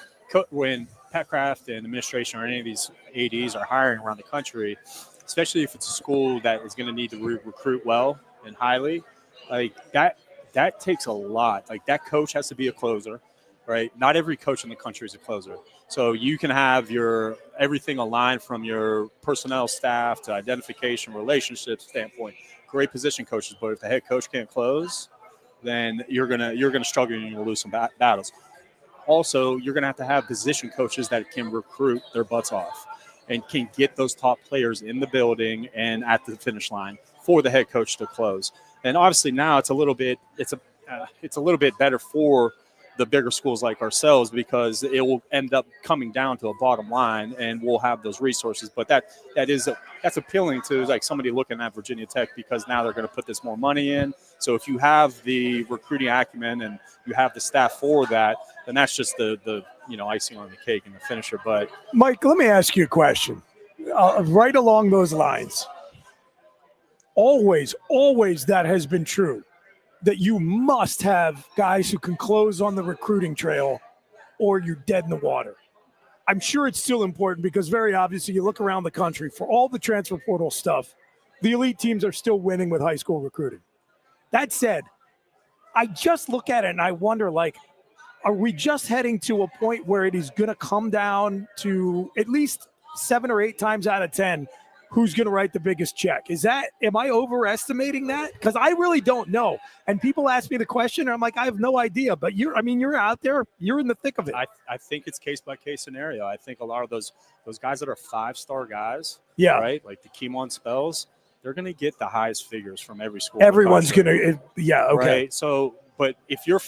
Pat Kraft and administration or any of these ADs are hiring around the country, especially if it's a school that is going to need to recruit well and highly, like that takes a lot. Like that coach has to be a closer, right? Not every coach in the country is a closer. So you can have your everything aligned from your personnel staff to identification, relationship standpoint, great position coaches. But if the head coach can't close, then you're gonna struggle and you'll lose some battles. Also, you're gonna have to have position coaches that can recruit their butts off and can get those top players in the building and at the finish line for the head coach to close. And obviously now it's a little bit better for the bigger schools like ourselves because it will end up coming down to a bottom line and we'll have those resources. But that's appealing to like somebody looking at Virginia Tech because now they're going to put this more money in. So if you have the recruiting acumen and you have the staff for that, then that's just the icing on the cake and the finisher. But Mike, let me ask you a question. Right along those lines, always that has been true. That you must have guys who can close on the recruiting trail or you're dead in the water. I'm sure it's still important because very obviously you look around the country for all the transfer portal stuff, the elite teams are still winning with high school recruiting. That said, I just look at it and I wonder, like, are we just heading to a point where it is going to come down to at least 7 or 8 times out of 10, who's going to write the biggest check. Am I overestimating that? Because I really don't know. And people ask me the question, and I'm like, I have no idea. But you're out there, you're in the thick of it. I think it's case by case scenario. I think a lot of those guys that are 5-star guys, right, like the Keemon Spells, they're going to get the highest figures from every school. Everyone's going to, okay. Right? So, but if you're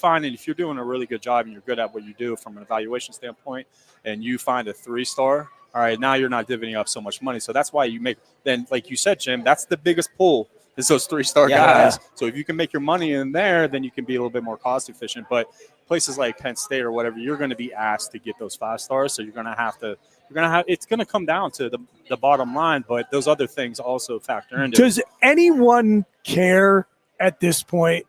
doing a really good job and you're good at what you do from an evaluation standpoint, and you find a 3-star, all right, now you're not divvying up so much money. So that's why then, like you said, Jim, that's the biggest pull is those 3-star guys. So if you can make your money in there, then you can be a little bit more cost efficient. But places like Penn State or whatever, you're going to be asked to get those 5 stars. So it's going to come down to the bottom line, but those other things also factor into it. Does anyone care at this point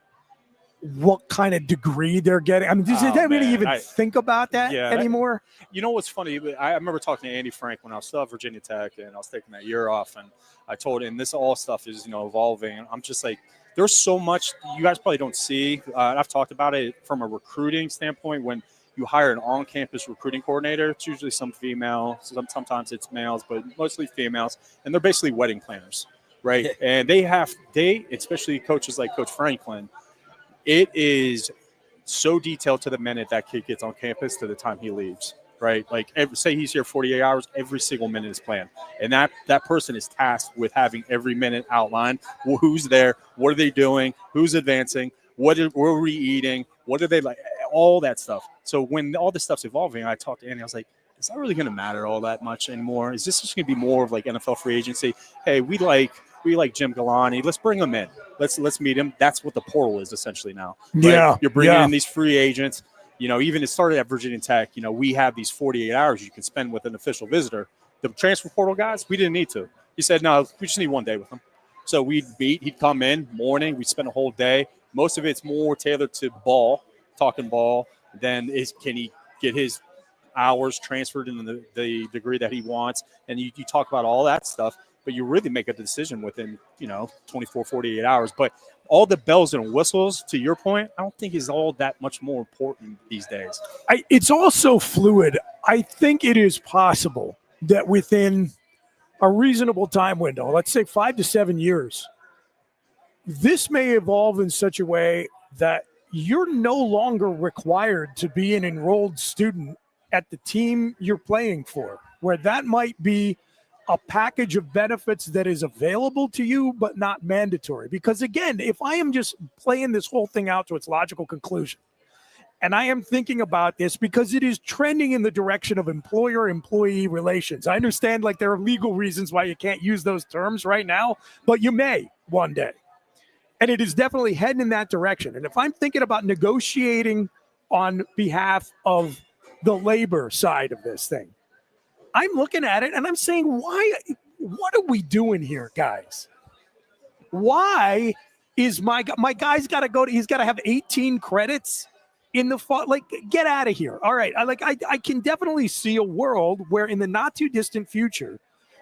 what kind of degree they're getting? I mean, does anybody even think about that anymore? You know what's funny? I remember talking to Andy Frank when I was still at Virginia Tech, and I was taking that year off, and I told him this all stuff is evolving. And I'm just like, there's so much you guys probably don't see. I've talked about it from a recruiting standpoint. When you hire an on-campus recruiting coordinator, it's usually some female, sometimes it's males, but mostly females, and they're basically wedding planners, right? And they especially coaches like Coach Franklin. It is so detailed to the minute that kid gets on campus to the time he leaves, right? Like, say he's here 48 hours, every single minute is planned. And that person is tasked with having every minute outlined. Who's there? What are they doing? Who's advancing? What are we eating? What are they like? All that stuff. So when all this stuff's evolving, I talked to Andy, I was like, it's not really going to matter all that much anymore. Is this just going to be more of like NFL free agency? Hey, we like Jim Galanti. Let's bring him in. Let's meet him. That's what the portal is essentially now. Right? Yeah. You're bringing in these free agents. Even it started at Virginia Tech. We have these 48 hours you can spend with an official visitor. The transfer portal guys, we didn't need to. He said, no, we just need one day with him. So he'd come in morning. We'd spend a whole day. Most of it's more tailored to talking ball. Then can he get his hours transferred in the degree that he wants? And you talk about all that stuff. But you really make a decision within, 24, 48 hours. But all the bells and whistles, to your point, I don't think is all that much more important these days. It's also fluid. I think it is possible that within a reasonable time window, let's say 5 to 7 years, this may evolve in such a way that you're no longer required to be an enrolled student at the team you're playing for, where that might be a package of benefits that is available to you, but not mandatory. Because again, if I am just playing this whole thing out to its logical conclusion, and I am thinking about this because it is trending in the direction of employer-employee relations. I understand like there are legal reasons why you can't use those terms right now, but you may one day. And it is definitely heading in that direction. And if I'm thinking about negotiating on behalf of the labor side of this thing, I'm looking at it and I'm saying, what are we doing here, guys? Why is my guy's got to go he's got to have 18 credits in the fall? Like, get out of here. All right. I can definitely see a world where in the not too distant future,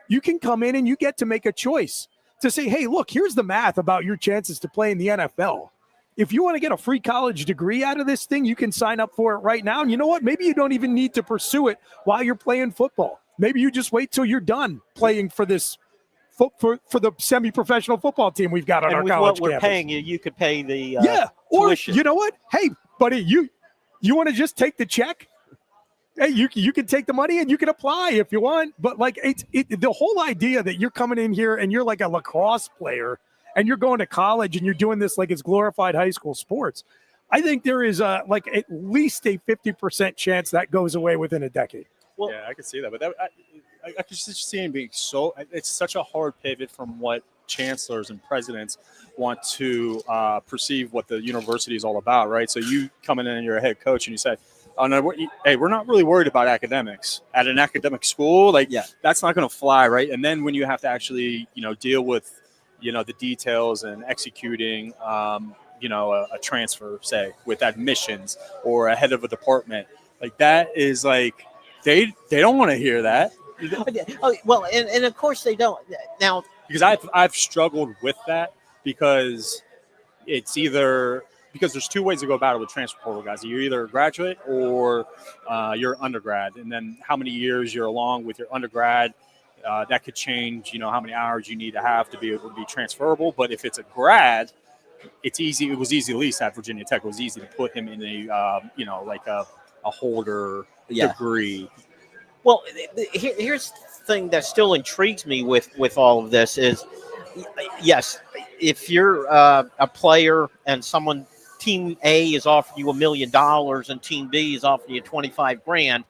you can come in and you get to make a choice to say, hey, look, here's the math about your chances to play in the NFL. If you want to get a free college degree out of this thing, you can sign up for it right now. And you know what? Maybe you don't even need to pursue it while you're playing football. Maybe you just wait till you're done playing for this for the semi-professional football team we've got on our college campus. What we're paying you could pay the or tuition. You know what? Hey, buddy, you want to just take the check? Hey, you can take the money and you can apply if you want. But like the whole idea that you're coming in here and you're like a lacrosse player and you're going to college and you're doing this like it's glorified high school sports. I think there is at least a 50% chance that goes away within a decade. Well, yeah, I can see that. But I could just see it being it's such a hard pivot from what chancellors and presidents want to perceive what the university is all about, right? So you come in and you're a head coach and you say, oh, no, hey, we're not really worried about academics at an academic school. That's not going to fly, right? And then when you have to actually, deal with, the details and executing, a transfer, say, with admissions or a head of a department, like that is like they don't want to hear that. Oh, well, and of course they don't now, because I've struggled with that because it's either. Because there's two ways to go about it with transfer portal guys. You're either a graduate or you're undergrad, and then how many years you're along with your undergrad, That could change, how many hours you need to have to be able to be transferable. But if it's a grad, it's easy. It was easy, at least at Virginia Tech. It was easy to put him in like a holder degree. Well, here's the thing that still intrigues me with all of this is, yes, if you're a player and Team A is offering you $1 million and Team B is offering you $25,000,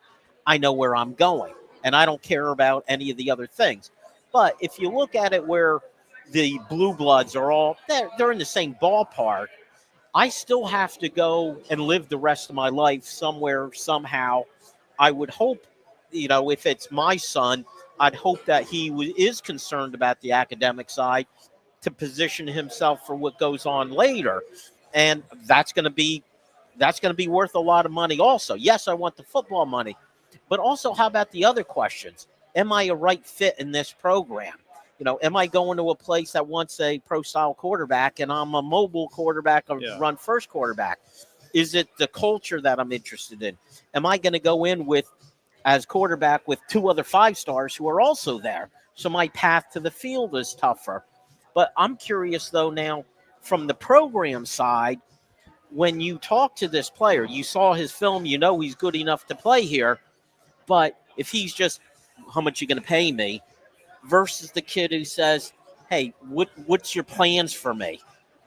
I know where I'm going, and I don't care about any of the other things. But if you look at it where the blue bloods are all they're in the same ballpark, I still have to go and live the rest of my life somewhere, somehow. I would hope, if it's my son, I'd hope that he is concerned about the academic side to position himself for what goes on later. And that's going to be worth a lot of money also. Yes, I want the football money, but also how about the other questions? Am I a right fit in this program? Am I going to a place that wants a pro-style quarterback and I'm a mobile quarterback, run first quarterback? Is it the culture that I'm interested in? Am I going to go in as quarterback with 2 other 5-stars who are also there? So my path to the field is tougher. But I'm curious, though, now from the program side, when you talk to this player, you saw his film, he's good enough to play here. But if he's just, how much are you going to pay me? Versus the kid who says, hey, what's your plans for me?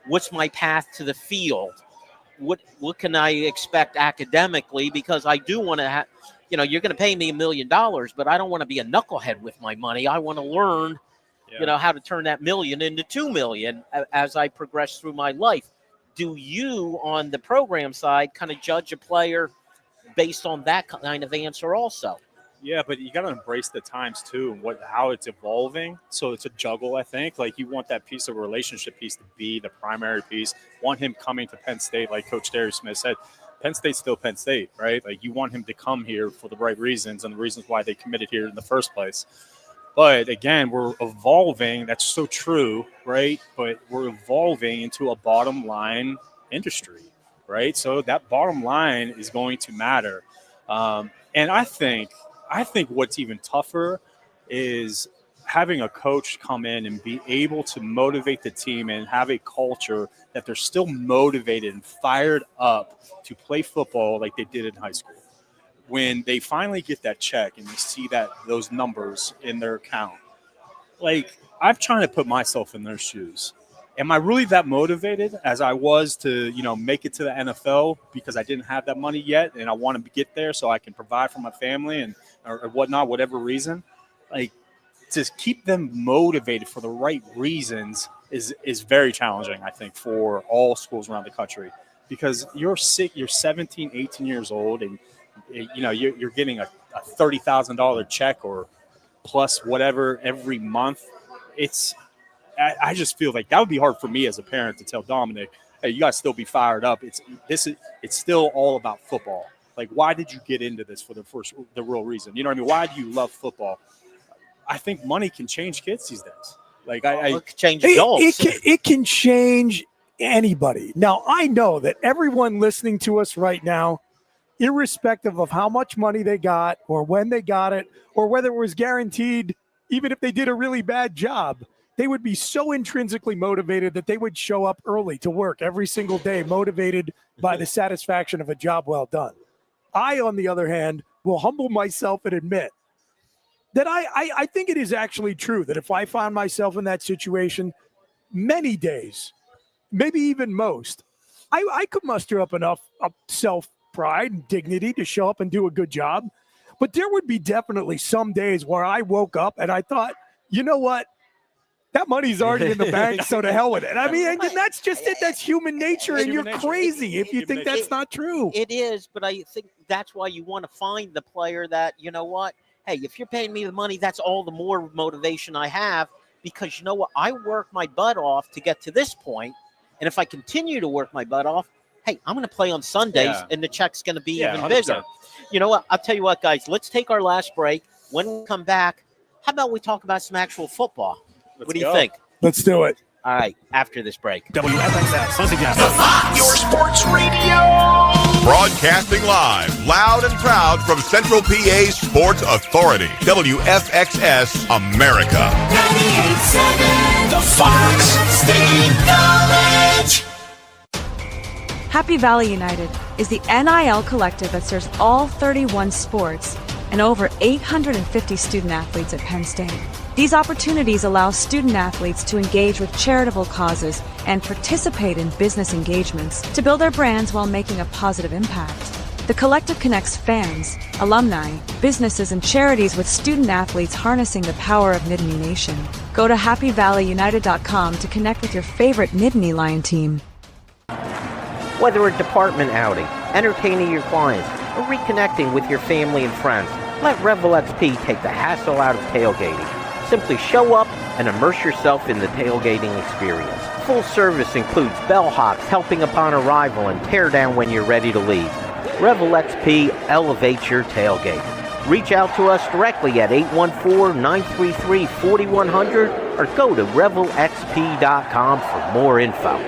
What's my path to the field? What can I expect academically? Because I do want to have, you're going to pay me $1 million, but I don't want to be a knucklehead with my money. I want to learn, how to turn that $1 million into $2 million as I progress through my life. Do you, on the program side, kind of judge a player based on that kind of answer also? Yeah, but you got to embrace the times too, and how it's evolving. So it's a juggle, I think. Like you want that piece of relationship piece to be the primary piece. Want him coming to Penn State, like Coach Darius Smith said. Penn State's still Penn State, right? Like you want him to come here for the right reasons and the reasons why they committed here in the first place. But again, we're evolving. That's so true, right? But we're evolving into a bottom line industry, right? So that bottom line is going to matter. And I think what's even tougher is having a coach come in and be able to motivate the team and have a culture that they're still motivated and fired up to play football like they did in high school. When they finally get that check and they see those numbers in their account, like I'm trying to put myself in their shoes. Am I really that motivated as I was to, make it to the NFL because I didn't have that money yet and I want to get there so I can provide for my family or whatnot, whatever reason? Like, to keep them motivated for the right reasons is very challenging, I think, for all schools around the country, because you're 17, 18 years old and you're getting a $30,000 check or plus whatever every month. I just feel like that would be hard for me as a parent to tell Dominic, hey, you guys still be fired up. It's still all about football. Like, why did you get into this for the real reason? You know what I mean? Why do you love football? I think money can change kids these days. Like, it can change adults. It can change anybody. Now, I know that everyone listening to us right now, irrespective of how much money they got or when they got it or whether it was guaranteed, even if they did a really bad job, they would be so intrinsically motivated that they would show up early to work every single day, motivated by the satisfaction of a job well done. I, on the other hand, will humble myself and admit that I think it is actually true that if I found myself in that situation many days, maybe even most, I could muster up enough self-pride and dignity to show up and do a good job. But there would be definitely some days where I woke up and I thought, you know what? That money's already in the bank, so to hell with it. I mean, and that's just it. That's human nature, and you're crazy if you think that's not true. It is, but I think that's why you want to find the player that, you know what, hey, if you're paying me the money, that's all the more motivation I have, because you know what, I work my butt off to get to this point, and if I continue to work my butt off, hey, I'm going to play on Sundays, and the check's going to be even 100%. bigger. You know what, I'll tell you what, guys, let's take our last break. When we come back, how about we talk about some actual football? What do you think? Let's do it. All right, after this break. WFXS, once again, your sports radio. Broadcasting live, loud and proud from Central PA's Sports Authority, WFXS America. 98.7 The Fox State College. Happy Valley United is the NIL collective that serves all 31 sports and over 850 student athletes at Penn State. These opportunities allow student athletes to engage with charitable causes and participate in business engagements to build their brands while making a positive impact. The collective connects fans, alumni, businesses, and charities with student athletes harnessing the power of Nittany Nation. Go to happyvalleyunited.com to connect with your favorite Nittany Lion team. Whether a department outing, entertaining your clients, or reconnecting with your family and friends, let Revel XP take the hassle out of tailgating. Simply show up and immerse yourself in the tailgating experience. Full service includes bellhops helping upon arrival and tear down when you're ready to leave. Revel XP elevates your tailgate. Reach out to us directly at 814-933-4100 or go to revelxp.com for more info.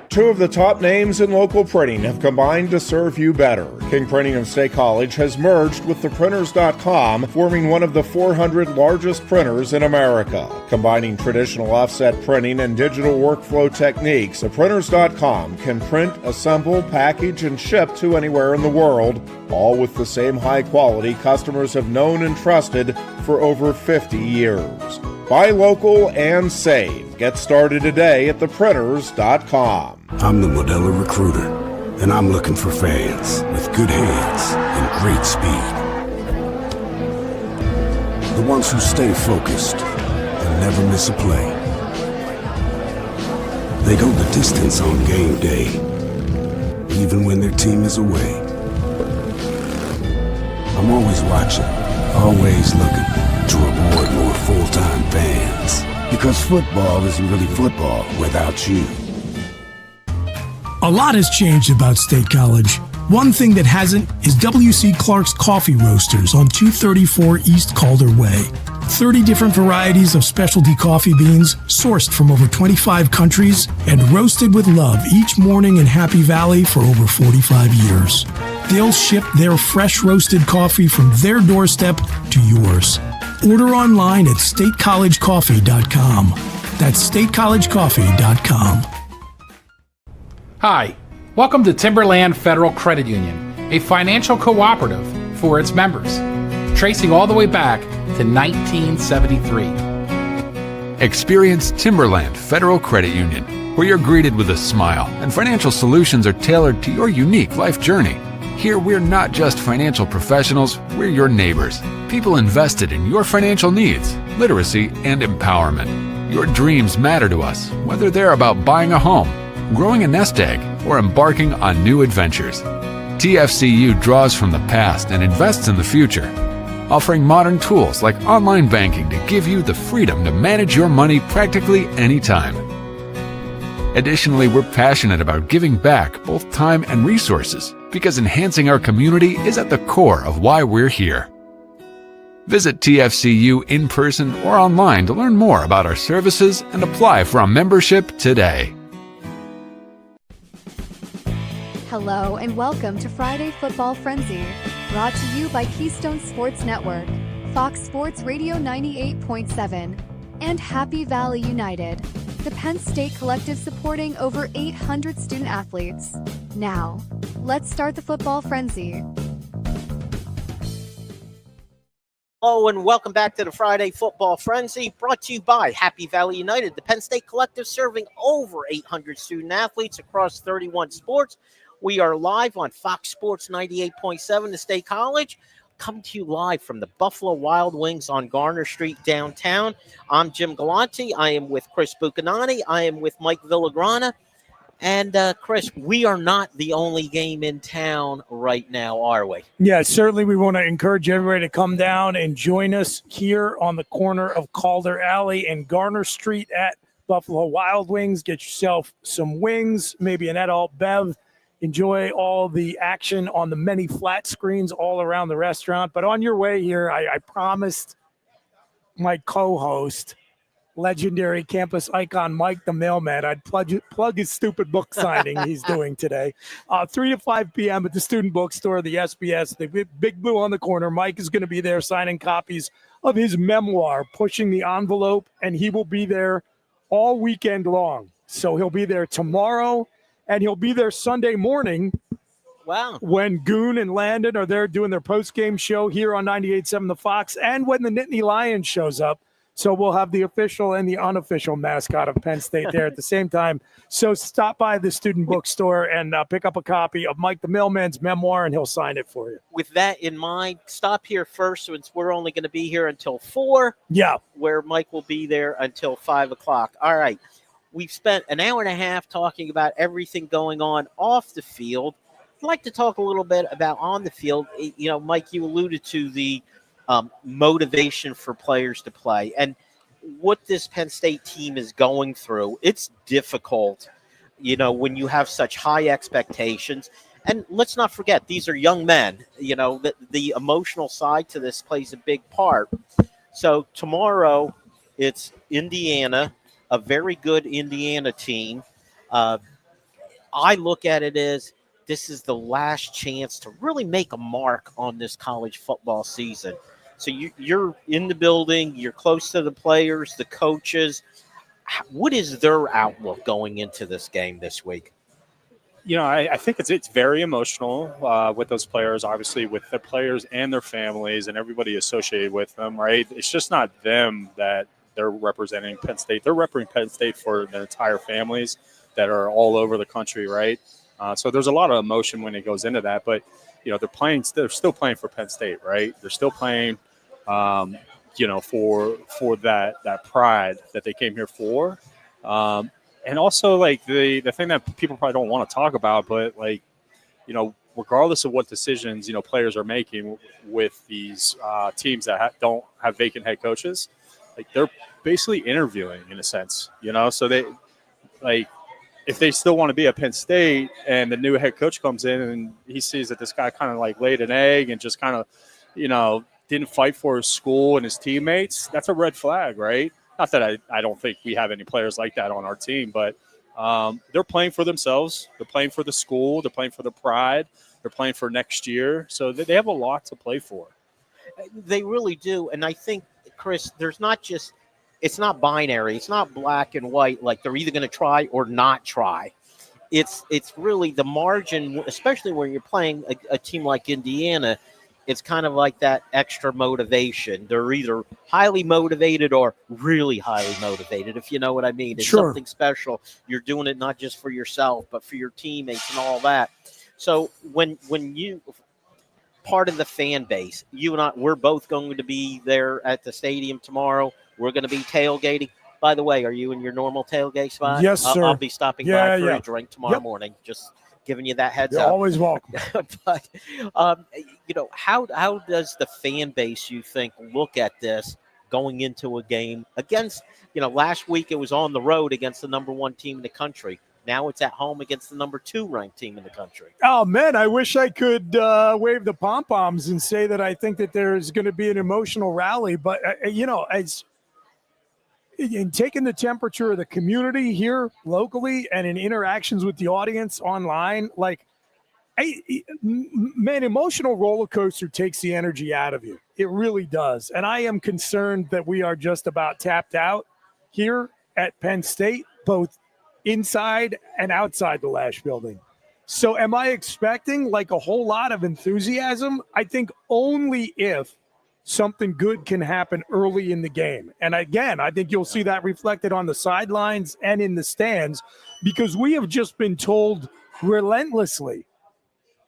Two of the top names in local printing have combined to serve you better. King Printing of State College has merged with theprinters.com, forming one of the 400 largest printers in America. Combining traditional offset printing and digital workflow techniques, theprinters.com can print, assemble, package, and ship to anywhere in the world, all with the same high quality customers have known and trusted for over 50 years. Buy local and save. Get started today at theprinters.com. I'm the Modelo recruiter, and I'm looking for fans with good hands and great speed. The ones who stay focused and never miss a play. They go the distance on game day, even when their team is away. I'm always watching, always looking to reward more full-time fans. Because football isn't really football without you. A lot has changed about State College. One thing that hasn't is W.C. Clark's Coffee Roasters on 234 East Calder Way. 30 different varieties of specialty coffee beans sourced from over 25 countries and roasted with love each morning in Happy Valley for over 45 years. They'll ship their fresh roasted coffee from their doorstep to yours. Order online at statecollegecoffee.com. That's statecollegecoffee.com. Hi, welcome to Timberland Federal Credit Union, a financial cooperative for its members, tracing all the way back to 1973. Experience Timberland Federal Credit Union, where you're greeted with a smile and financial solutions are tailored to your unique life journey. Here, we're not just financial professionals, we're your neighbors, people invested in your financial needs, literacy, and empowerment. Your dreams matter to us, whether they're about buying a home, growing a nest egg, or embarking on new adventures. TFCU draws from the past and invests in the future, offering modern tools like online banking to give you the freedom to manage your money practically anytime. Additionally, we're passionate about giving back both time and resources because enhancing our community is at the core of why we're here. Visit TFCU in person or online to learn more about our services and apply for a membership today. Hello and welcome to Friday Football Frenzy, brought to you by Keystone Sports Network, Fox Sports Radio 98.7, and Happy Valley United, the Penn State collective supporting over 800 student athletes. Now, let's start the football frenzy. Hello and welcome back to the Friday Football Frenzy, brought to you by Happy Valley United, the Penn State collective serving over 800 student athletes across 31 sports. We are live on Fox Sports 98.7, the State College. Come to you live from the Buffalo Wild Wings on Garner Street downtown. I'm Jim Galanti. I am with Chris Buchignani. I am with Mike Villagrana. And Chris, we are not the only game in town right now, are we? Yeah, certainly we want to encourage everybody to come down and join us here on the corner of Calder Alley and Garner Street at Buffalo Wild Wings. Get yourself some wings, maybe an adult bev. Enjoy all the action on the many flat screens all around the restaurant. But on your way here, I promised my co-host legendary campus icon Mike the Mailman. I'd plug his stupid book signing he's doing today. 3 to 5 p.m. at the student bookstore, the SBS, the Big Blue on the corner. Mike is going to be there signing copies of his memoir, Pushing the Envelope, and he will be there all weekend long. So he'll be there tomorrow, and he'll be there Sunday morning. Wow. When Goon and Landon are there doing their post-game show here on 98.7 The Fox, and when the Nittany Lions shows up. So we'll have the official and the unofficial mascot of Penn State there at the same time. So stop by the student bookstore and pick up a copy of Mike the Mailman's memoir, and he'll sign it for you. With that in mind, stop here first since we're only going to be here until 4. Yeah. Where Mike will be there until 5 o'clock. All right. We've spent an hour and a half talking about everything going on off the field. I'd like to talk a little bit about on the field. You know, Mike, you alluded to the motivation for players to play. And what this Penn State team is going through, it's difficult, you know, when you have such high expectations. And let's not forget, these are young men. You know, the emotional side to this plays a big part. So tomorrow it's Indiana, a very good Indiana team. I look at it as this is the last chance to really make a mark on this college football season. So you're in the building, you're close to the players, the coaches. What is their outlook going into this game this week? You know, I think it's very emotional with those players, obviously with the players and their families and everybody associated with them, right? It's just not them that they're representing Penn State. They're representing Penn State for the entire families that are all over the country, right? So there's a lot of emotion when it goes into that. But, you know, they're still playing for Penn State, right? They're still playing, you know, for that pride that they came here for. And also, like, the thing that people probably don't want to talk about, but, like, you know, regardless of what decisions, you know, players are making with these teams that don't have vacant head coaches, like, they're basically interviewing in a sense, you know? So they, like, if they still want to be at Penn State and the new head coach comes in and he sees that this guy kind of, like, laid an egg and just kind of, you know, didn't fight for his school and his teammates, that's a red flag, right? Not that I don't think we have any players like that on our team, but they're playing for themselves. They're playing for the school. They're playing for the pride. They're playing for next year. So they have a lot to play for. They really do. And I think, Chris, there's not just – it's not binary. It's not black and white, like they're either going to try or not try. It's really the margin, especially when you're playing a team like Indiana. It's kind of like that extra motivation. They're either highly motivated or really highly motivated, if you know what I mean. It's something special. You're doing it not just for yourself, but for your teammates and all that. So when you part of the fan base, you and I, we're both going to be there at the stadium tomorrow. We're going to be tailgating. By the way, are you in your normal tailgate spot? Yes, sir. I'll be stopping by for a drink tomorrow morning. Just giving you that heads up. Always welcome. But, you know, how does the fan base, you think, look at this going into a game against, you know, last week it was on the road against the number 1 team in the country. Now it's at home against the number 2 ranked team in the country. Oh, man, I wish I could wave the pom-poms and say that I think that there's going to be an emotional rally. But, you know, as in taking the temperature of the community here locally and in interactions with the audience online, like, man, emotional roller coaster takes the energy out of you. It really does. And I am concerned that we are just about tapped out here at Penn State, both inside and outside the Lash building. So am I expecting like a whole lot of enthusiasm? I think only if something good can happen early in the game. And again, I think you'll see that reflected on the sidelines and in the stands, because we have just been told relentlessly,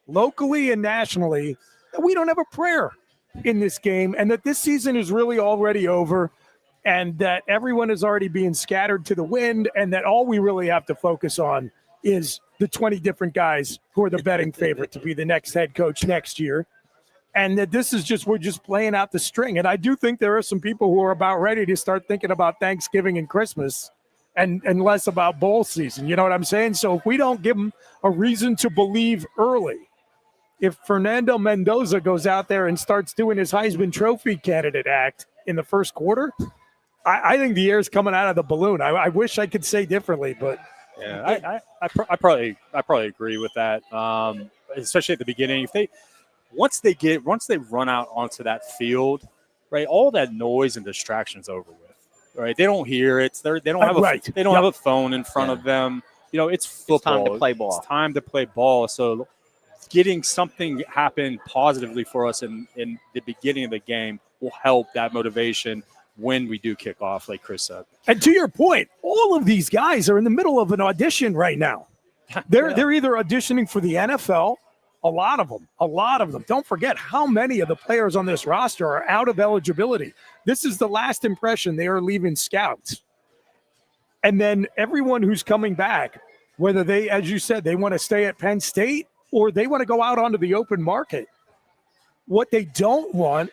locally and nationally, that we don't have a prayer in this game and that this season is really already over and that everyone is already being scattered to the wind and that all we really have to focus on is the 20 different guys who are the betting favorite to be the next head coach next year. And that this is just, we're just playing out the string. And I do think there are some people who are about ready to start thinking about Thanksgiving and Christmas and less about bowl season. You know what I'm saying? So if we don't give them a reason to believe early, if Fernando Mendoza goes out there and starts doing his Heisman Trophy candidate act in the first quarter, I think the air's coming out of the balloon. I wish I could say differently, but yeah, I probably agree with that. Especially at the beginning, once they run out onto that field, right, all that noise and distraction's over with. Right, they don't hear it. They don't have a phone in front of them. It's football. It's time to play ball. It's time to play ball. So getting something happen positively for us in the beginning of the game will help that motivation when we do kick off, like Chris said. And to your point, all of these guys are in the middle of an audition right now. They're either auditioning for the NFL. A lot of them. Don't forget how many of the players on this roster are out of eligibility. This is the last impression. They are leaving scouts. And then everyone who's coming back, whether they, as you said, they want to stay at Penn State or they want to go out onto the open market. What they don't want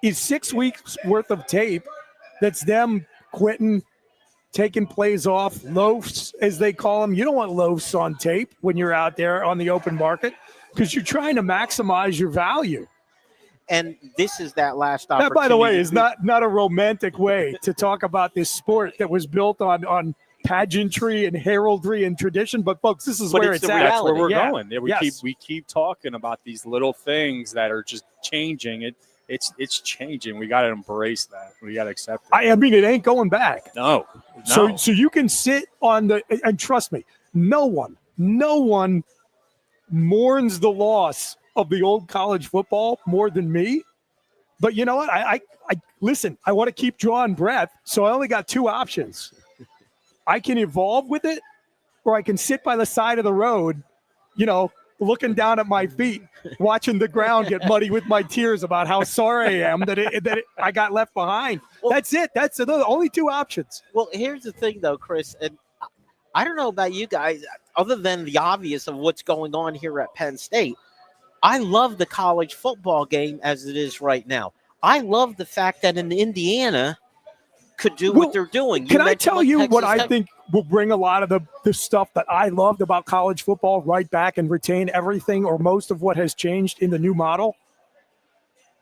is 6 weeks worth of tape that's them quitting, taking plays off, loafs, as they call them. You don't want loafs on tape when you're out there on the open market, because you're trying to maximize your value. And this is that last opportunity. That, by the way, is not a romantic way to talk about this sport that was built on pageantry and heraldry and tradition. But, folks, this is where it's at. That's where we're going. We keep talking about these little things that are just changing. It's changing. We got to embrace that. We got to accept it. I mean, it ain't going back. No. So you can sit on and trust me, no one mourns the loss of the old college football more than me. But you know what? I listen, I want to keep drawing breath. So I only got two options. I can evolve with it, or I can sit by the side of the road, looking down at my feet, watching the ground get muddy with my tears about how sorry I am that I got left behind. Well, that's it. That's the only two options. Well, here's the thing, though, Chris, and I don't know about you guys, other than the obvious of what's going on here at Penn State. I love the college football game as it is right now. I love the fact that in Indiana could do what they're doing. Can I tell you what I think will bring a lot of the stuff that I loved about college football right back and retain everything or most of what has changed in the new model?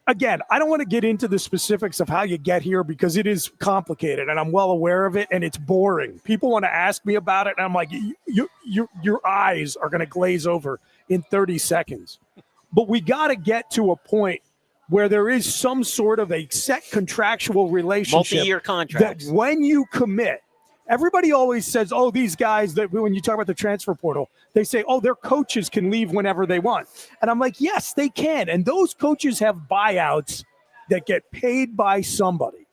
Again, I don't want to get into the specifics of how you get here because it is complicated and I'm well aware of it and it's boring. People want to ask me about it and I'm like, your eyes are going to glaze over in 30 seconds. But we got to get to a point where there is some sort of a set contractual relationship. Multi-year contracts. That when you commit, everybody always says, oh, these guys, that when you talk about the transfer portal, they say, oh, their coaches can leave whenever they want. And I'm like, yes, they can. And those coaches have buyouts that get paid by somebody.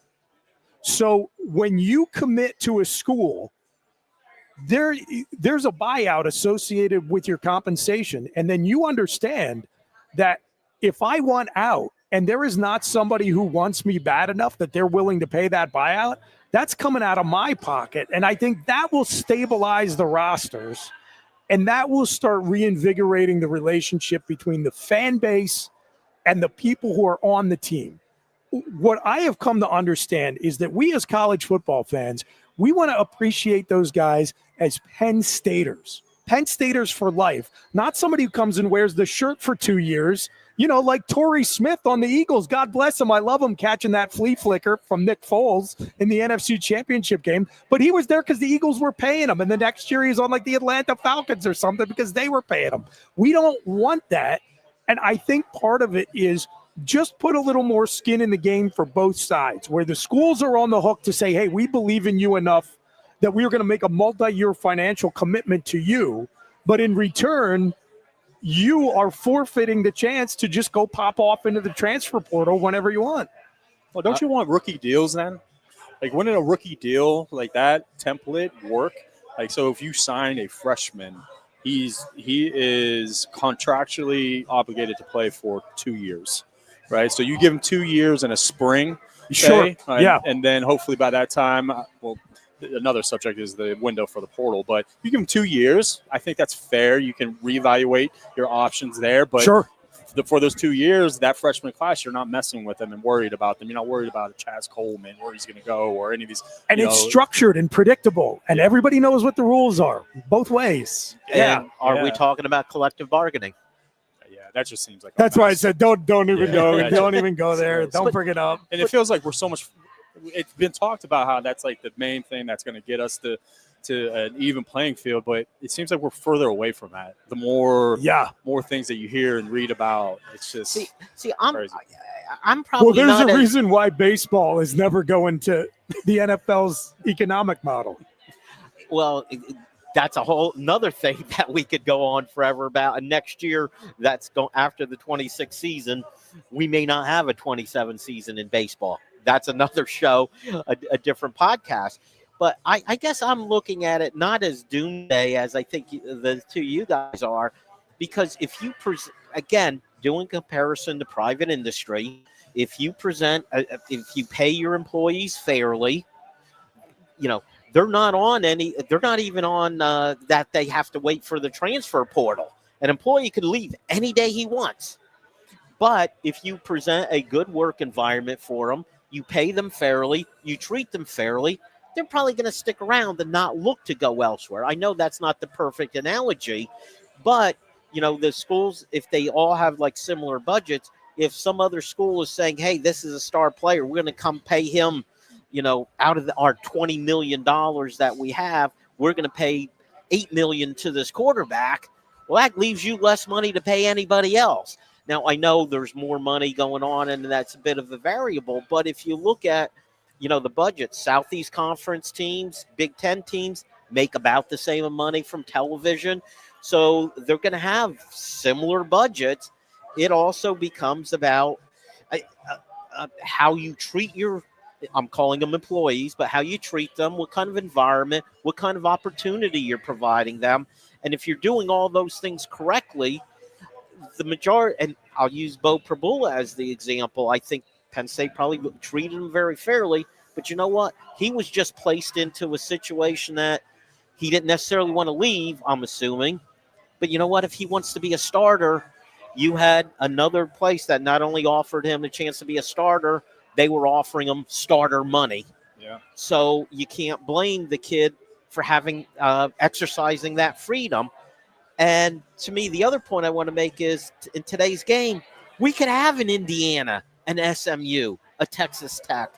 So when you commit to a school, there's a buyout associated with your compensation. And then you understand that if I want out and there is not somebody who wants me bad enough that they're willing to pay that buyout, that's coming out of my pocket. And I think that will stabilize the rosters and that will start reinvigorating the relationship between the fan base and the people who are on the team. What I have come to understand is that we as college football fans, we want to appreciate those guys as Penn Staters. Penn Staters for life, not somebody who comes and wears the shirt for 2 years, like Torrey Smith on the Eagles. God bless him. I love him catching that flea flicker from Nick Foles in the NFC Championship game. But he was there because the Eagles were paying him. And the next year he's on like the Atlanta Falcons or something because they were paying him. We don't want that. And I think part of it is just put a little more skin in the game for both sides, where the schools are on the hook to say, hey, we believe in you enough that we are going to make a multi-year financial commitment to you, but in return, you are forfeiting the chance to just go pop off into the transfer portal whenever you want. Well, don't you want rookie deals then? Like, wouldn't a rookie deal like that template work? Like, so if you sign a freshman, he is contractually obligated to play for 2 years, right? So you give him 2 years and a spring. Sure. Yeah. And then hopefully by that time, another subject is the window for the portal, but you give them 2 years. I think that's fair. You can reevaluate your options there, but sure. For those 2 years, that freshman class, you're not messing with them and worried about them. You're not worried about a Chaz Coleman, where he's going to go, or any of these. And it's structured and predictable, and everybody knows what the rules are, both ways. And are we talking about collective bargaining? Yeah, that just seems like that's why I said don't even go. Don't even go there. Don't bring it up. And it feels like we're so much. it's been talked about how that's like the main thing that's going to get us to an even playing field, but it seems like we're further away from that. The more things that you hear and read about, it's just see, crazy. I'm probably there's not a reason why baseball is never going to the NFL's economic model. Well, that's a whole another thing that we could go on forever about. And next year, that's going after the 26th season, we may not have a 27 season in baseball. That's another show, a different podcast. But I guess I'm looking at it not as doomsday as I think the two you guys are, because if you again, doing comparison to private industry, if you if you pay your employees fairly, they're not even on that they have to wait for the transfer portal. An employee could leave any day he wants. But if you present a good work environment for them, you pay them fairly, you treat them fairly, they're probably going to stick around and not look to go elsewhere. I know that's not the perfect analogy, but the schools, if they all have like similar budgets, if some other school is saying, hey, this is a star player, we're going to come pay him, out of our $20 million that we have, we're going to pay $8 million to this quarterback. Well, that leaves you less money to pay anybody else. Now, I know there's more money going on, and that's a bit of a variable. But if you look at, the budget, Southeast Conference teams, Big Ten teams make about the same money from television. So they're going to have similar budgets. It also becomes about how you treat I'm calling them employees, but how you treat them, what kind of environment, what kind of opportunity you're providing them. And if you're doing all those things correctly, the majority, and I'll use Bo Prabula as the example, I think Penn State probably treated him very fairly, but you know what? He was just placed into a situation that he didn't necessarily want to leave, I'm assuming. But you know what? If he wants to be a starter, you had another place that not only offered him a chance to be a starter, they were offering him starter money. Yeah. So you can't blame the kid for having exercising that freedom. And to me, the other point I want to make is in today's game, we could have an Indiana, an SMU, a Texas Tech.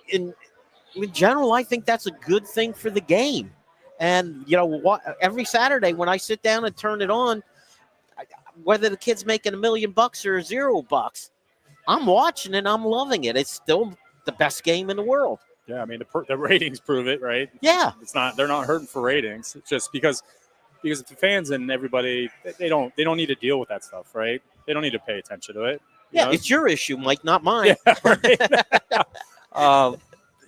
In general, I think that's a good thing for the game. And, every Saturday when I sit down and turn it on, whether the kid's making $1 million or $0, I'm watching it. I'm loving it. It's still the best game in the world. Yeah, I mean, the ratings prove it, right? Yeah. They're not hurting for ratings. It's just because the fans and everybody, they don't need to deal with that stuff, right? They don't need to pay attention to it. Yeah, it's your issue, Mike, not mine. Yeah, right.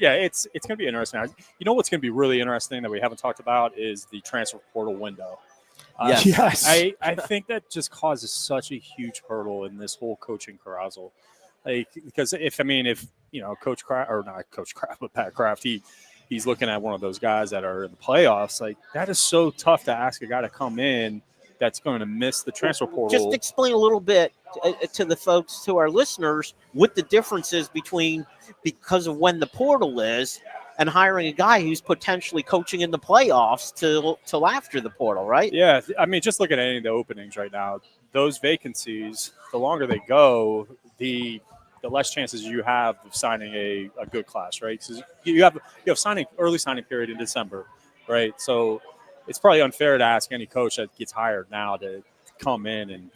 It's going to be interesting. What's going to be really interesting that we haven't talked about is the transfer portal window. Yes. I think that just causes such a huge hurdle in this whole coaching carousel. Because if Coach Kraft, or not Coach Kraft, but Pat Kraft, he's looking at one of those guys that are in the playoffs. Like, that is so tough to ask a guy to come in that's going to miss the transfer portal. Just explain a little bit to the folks, to our listeners, what the difference is because of when the portal is and hiring a guy who's potentially coaching in the playoffs till after the portal, right? Yeah, I mean, just look at any of the openings right now. Those vacancies, the longer they go, the less chances you have of signing a good class, right? Because you have early signing period in December, right? So it's probably unfair to ask any coach that gets hired now to come in and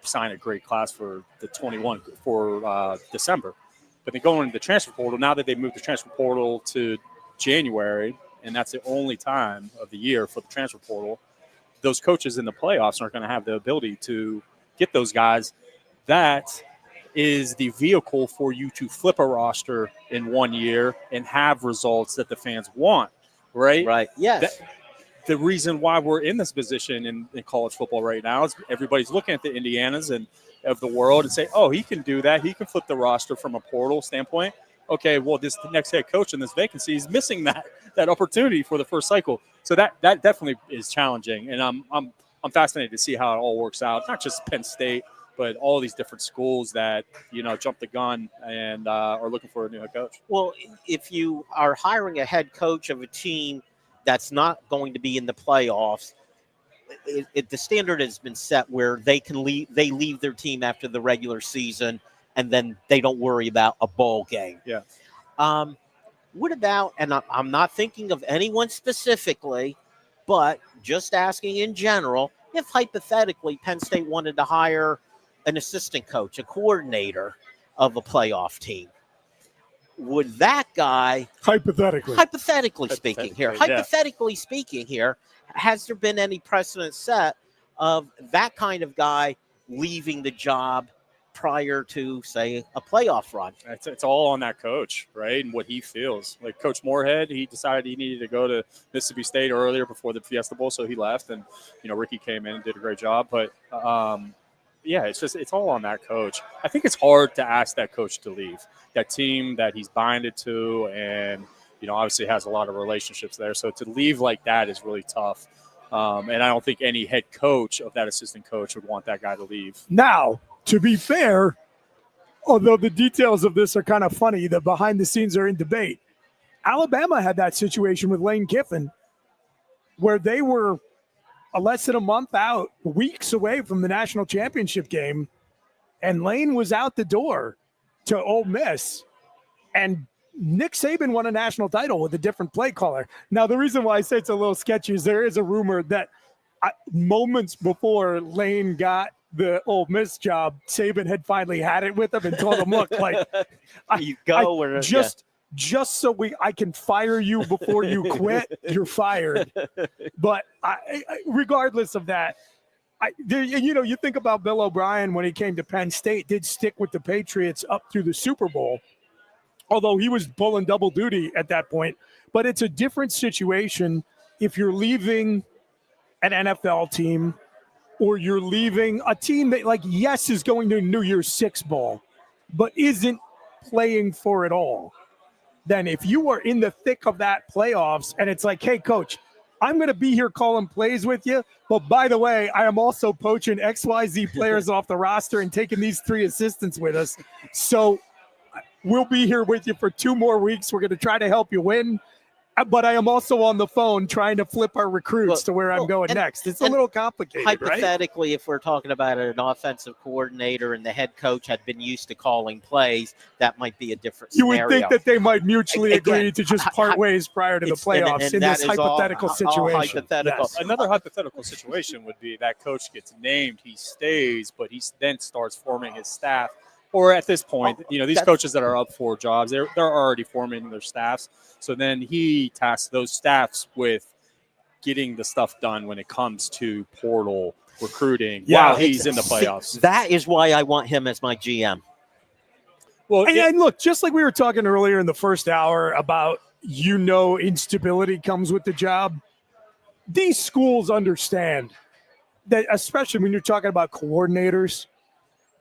sign a great class for the 21 for December. But then going into the transfer portal, now that they moved the transfer portal to January, and that's the only time of the year for the transfer portal, those coaches in the playoffs aren't going to have the ability to get those guys. That is the vehicle for you to flip a roster in 1 year and have results that the fans want, right? Right, yes. The reason why we're in this position in college football right now is everybody's looking at the Indianas and of the world and say, oh, he can do that. He can flip the roster from a portal standpoint. Okay, well, this next head coach in this vacancy is missing that opportunity for the first cycle. So that definitely is challenging, and I'm fascinated to see how it all works out. Not just Penn State, but all these different schools that jump the gun and are looking for a new head coach. Well, if you are hiring a head coach of a team that's not going to be in the playoffs, the standard has been set where they leave their team after the regular season, and then they don't worry about a bowl game. Yeah. What about, and I'm not thinking of anyone specifically, but just asking in general, if hypothetically Penn State wanted to hire an assistant coach, a coordinator of a playoff team, would that guy, hypothetically speaking here, has there been any precedent set of that kind of guy leaving the job prior to, say, a playoff run? It's all on that coach, right, and what he feels. Like Coach Moorhead, he decided he needed to go to Mississippi State earlier before the Fiesta Bowl, so he left, and Ricky came in and did a great job. But yeah, it's all on that coach. I think it's hard to ask that coach to leave that team that he's binded to, and obviously has a lot of relationships there. So to leave like that is really tough. And I don't think any head coach of that assistant coach would want that guy to leave. Now, to be fair, although the details of this are kind of funny, the behind the scenes are in debate. Alabama had that situation with Lane Kiffin where they were less than a month out, weeks away from the national championship game, and Lane was out the door to Ole Miss. And Nick Saban won a national title with a different play caller. Now, the reason why I say it's a little sketchy is there is a rumor that moments before Lane got the Ole Miss job, Saban had finally had it with him and told him, look, like, just so I can fire you before you quit, you're fired. But regardless of that, you think about Bill O'Brien when he came to Penn State, did stick with the Patriots up through the Super Bowl, although he was pulling double duty at that point. But it's a different situation if you're leaving an NFL team or you're leaving a team that, like, yes, is going to New Year's Six Bowl, but isn't playing for it all. Then if you are in the thick of that playoffs and it's like, hey, coach, I'm going to be here calling plays with you, but by the way, I am also poaching XYZ players off the roster and taking these 3 assistants with us. So we'll be here with you for 2 more weeks. We're going to try to help you win. But I am also on the phone trying to flip our recruits to where I'm going next. It's a little complicated, hypothetically, right? If we're talking about an offensive coordinator and the head coach had been used to calling plays, that might be a different scenario. You would think that they might mutually agree to just part ways prior to the playoffs in this hypothetical situation. All hypothetical. Yes. Another hypothetical situation would be that coach gets named, he stays, but he then starts forming his staff. Or at this point, these coaches that are up for jobs, they're already forming their staffs. So then he tasks those staffs with getting the stuff done when it comes to portal recruiting while he's in the playoffs. That is why I want him as my GM. Well, and look, just like we were talking earlier in the first hour about, instability comes with the job. These schools understand that, especially when you're talking about coordinators,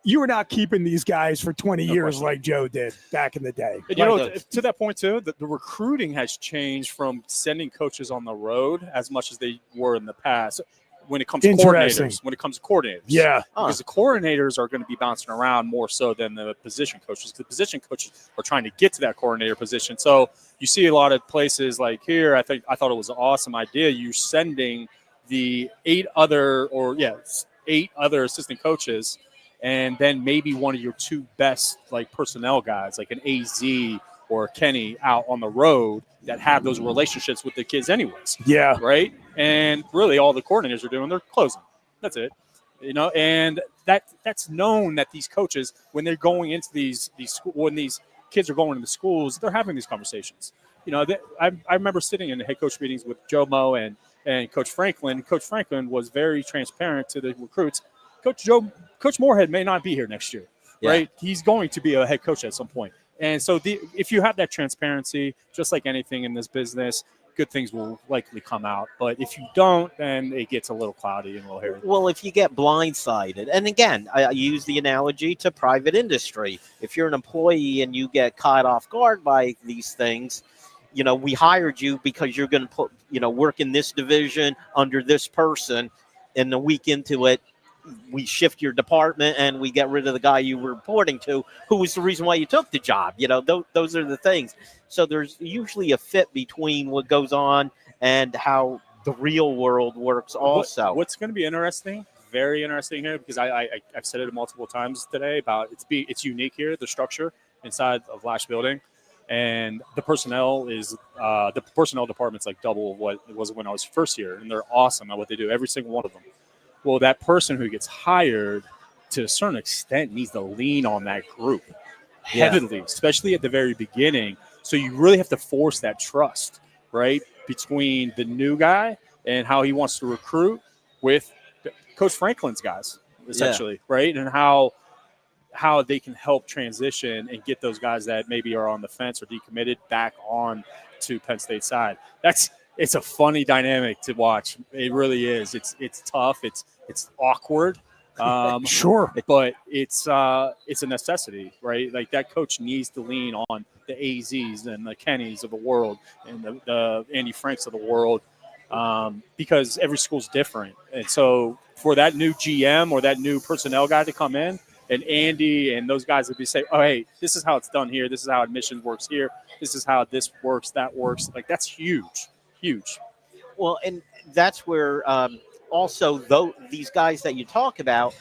you are not keeping these guys for 20 years like Joe did back in the day. And to that point, too, the recruiting has changed from sending coaches on the road as much as they were in the past when it comes to coordinators. Yeah. Because the coordinators are going to be bouncing around more so than the position coaches. The position coaches are trying to get to that coordinator position. So you see a lot of places like here, I thought it was an awesome idea. You're sending the 8 other assistant coaches and then maybe one of your 2 best personnel guys, like an AZ or Kenny, out on the road that have those relationships with the kids anyways. Yeah. Right? And really all the coordinators are doing, they're closing. That's it. And that's known that these coaches, when they're going into when these kids are going into the schools, they're having these conversations. I remember sitting in head coach meetings with Joe Mo and Coach Franklin. Coach Franklin was very transparent to the recruits. Coach Moorhead may not be here next year, right? Yeah. He's going to be a head coach at some point. And so if you have that transparency, just like anything in this business, good things will likely come out. But if you don't, then it gets a little cloudy and a little hairy. Well, if you get blindsided, and again, I use the analogy to private industry. If you're an employee and you get caught off guard by these things, we hired you because you're going to work in this division under this person, and a week into it, we shift your department and we get rid of the guy you were reporting to, who was the reason why you took the job. Those are the things. So there's usually a fit between what goes on and how the real world works also. What's going to be interesting, very interesting here, because I've said it multiple times today about it's unique here, the structure inside of Lash Building. and the personnel department's like double what it was when I was first here, and they're awesome at what they do, every single one of them. Well, that person who gets hired to a certain extent needs to lean on that group heavily, especially at the very beginning. So you really have to force that trust, right, between the new guy and how he wants to recruit with Coach Franklin's guys, essentially, right, and how they can help transition and get those guys that maybe are on the fence or decommitted back on to Penn State side. It's a funny dynamic to watch. It really is. It's tough. It's awkward. Sure. But it's a necessity, right? Like that coach needs to lean on the AZs and the Kennys of the world and the Andy Franks of the world, because every school's different. And so for that new GM or that new personnel guy to come in, and Andy and those guys would be saying, oh, hey, this is how it's done here. This is how admissions works here. This is how this works, that works. Like, that's huge, huge. Well, and that's where also, though, these guys that you talk about,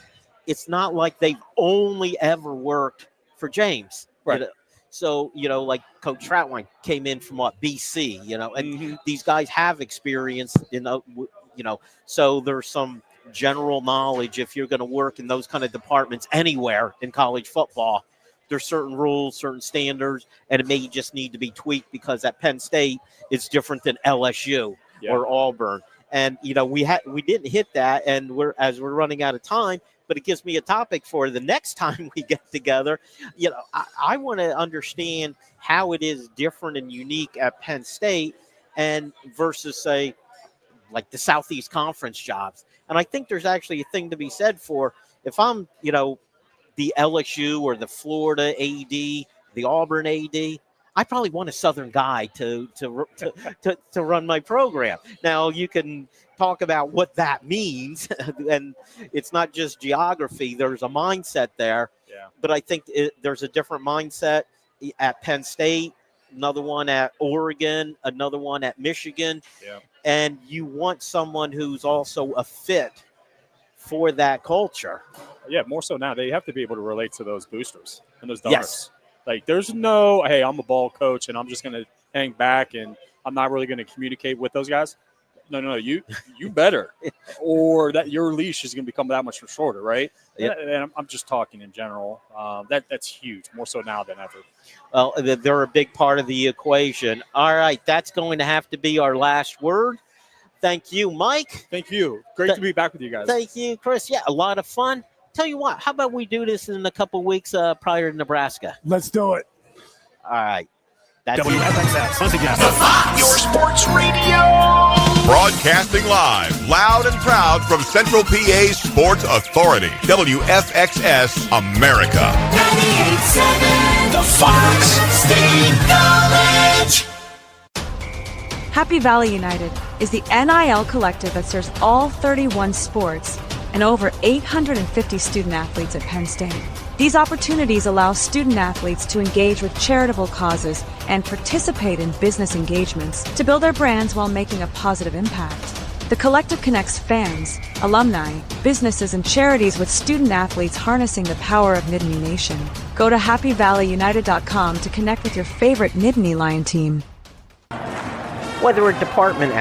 it's not like they've only ever worked for James. Right. So, like Coach Troutwine came in from BC, and these guys have experience so there's some general knowledge. If you're going to work in those kind of departments anywhere in college football, there's certain rules, certain standards, and it may just need to be tweaked because at Penn State it's different than LSU or Auburn. And we didn't hit that, and we're running out of time, but it gives me a topic for the next time we get together. I want to understand how it is different and unique at Penn State and versus, say, like the Southeast Conference jobs. And I think there's actually a thing to be said for if I'm, the LSU or the Florida AD, the Auburn AD, I probably want a Southern guy to run my program. Now, you can talk about what that means, and it's not just geography. There's a mindset there. Yeah. But I think there's a different mindset at Penn State, another one at Oregon, another one at Michigan. Yeah. And you want someone who's also a fit for that culture. Yeah, more so now. They have to be able to relate to those boosters and those donors. Yes. Like, there's no, hey, I'm a ball coach and I'm just going to hang back and I'm not really going to communicate with those guys. No, you better, or that your leash is going to become that much shorter, right? Yep. And I'm just talking in general. That's huge, more so now than ever. Well, they're a big part of the equation. All right, that's going to have to be our last word. Thank you, Mike. Thank you. Great to be back with you guys. Thank you, Chris. Yeah, a lot of fun. Tell you what, how about we do this in a couple weeks prior to Nebraska? Let's do it. All right. That's WFXS, once again, your sports radio. Broadcasting live, loud and proud from Central PA's Sports Authority, WFXS America. 98.7, the Fox State College. Happy Valley United is the NIL collective that serves all 31 sports and over 850 student athletes at Penn State. These opportunities allow student athletes to engage with charitable causes and participate in business engagements to build their brands while making a positive impact. The collective connects fans, alumni, businesses, and charities with student athletes harnessing the power of Nittany Nation. Go to happyvalleyunited.com to connect with your favorite Nittany Lion team. Whether a department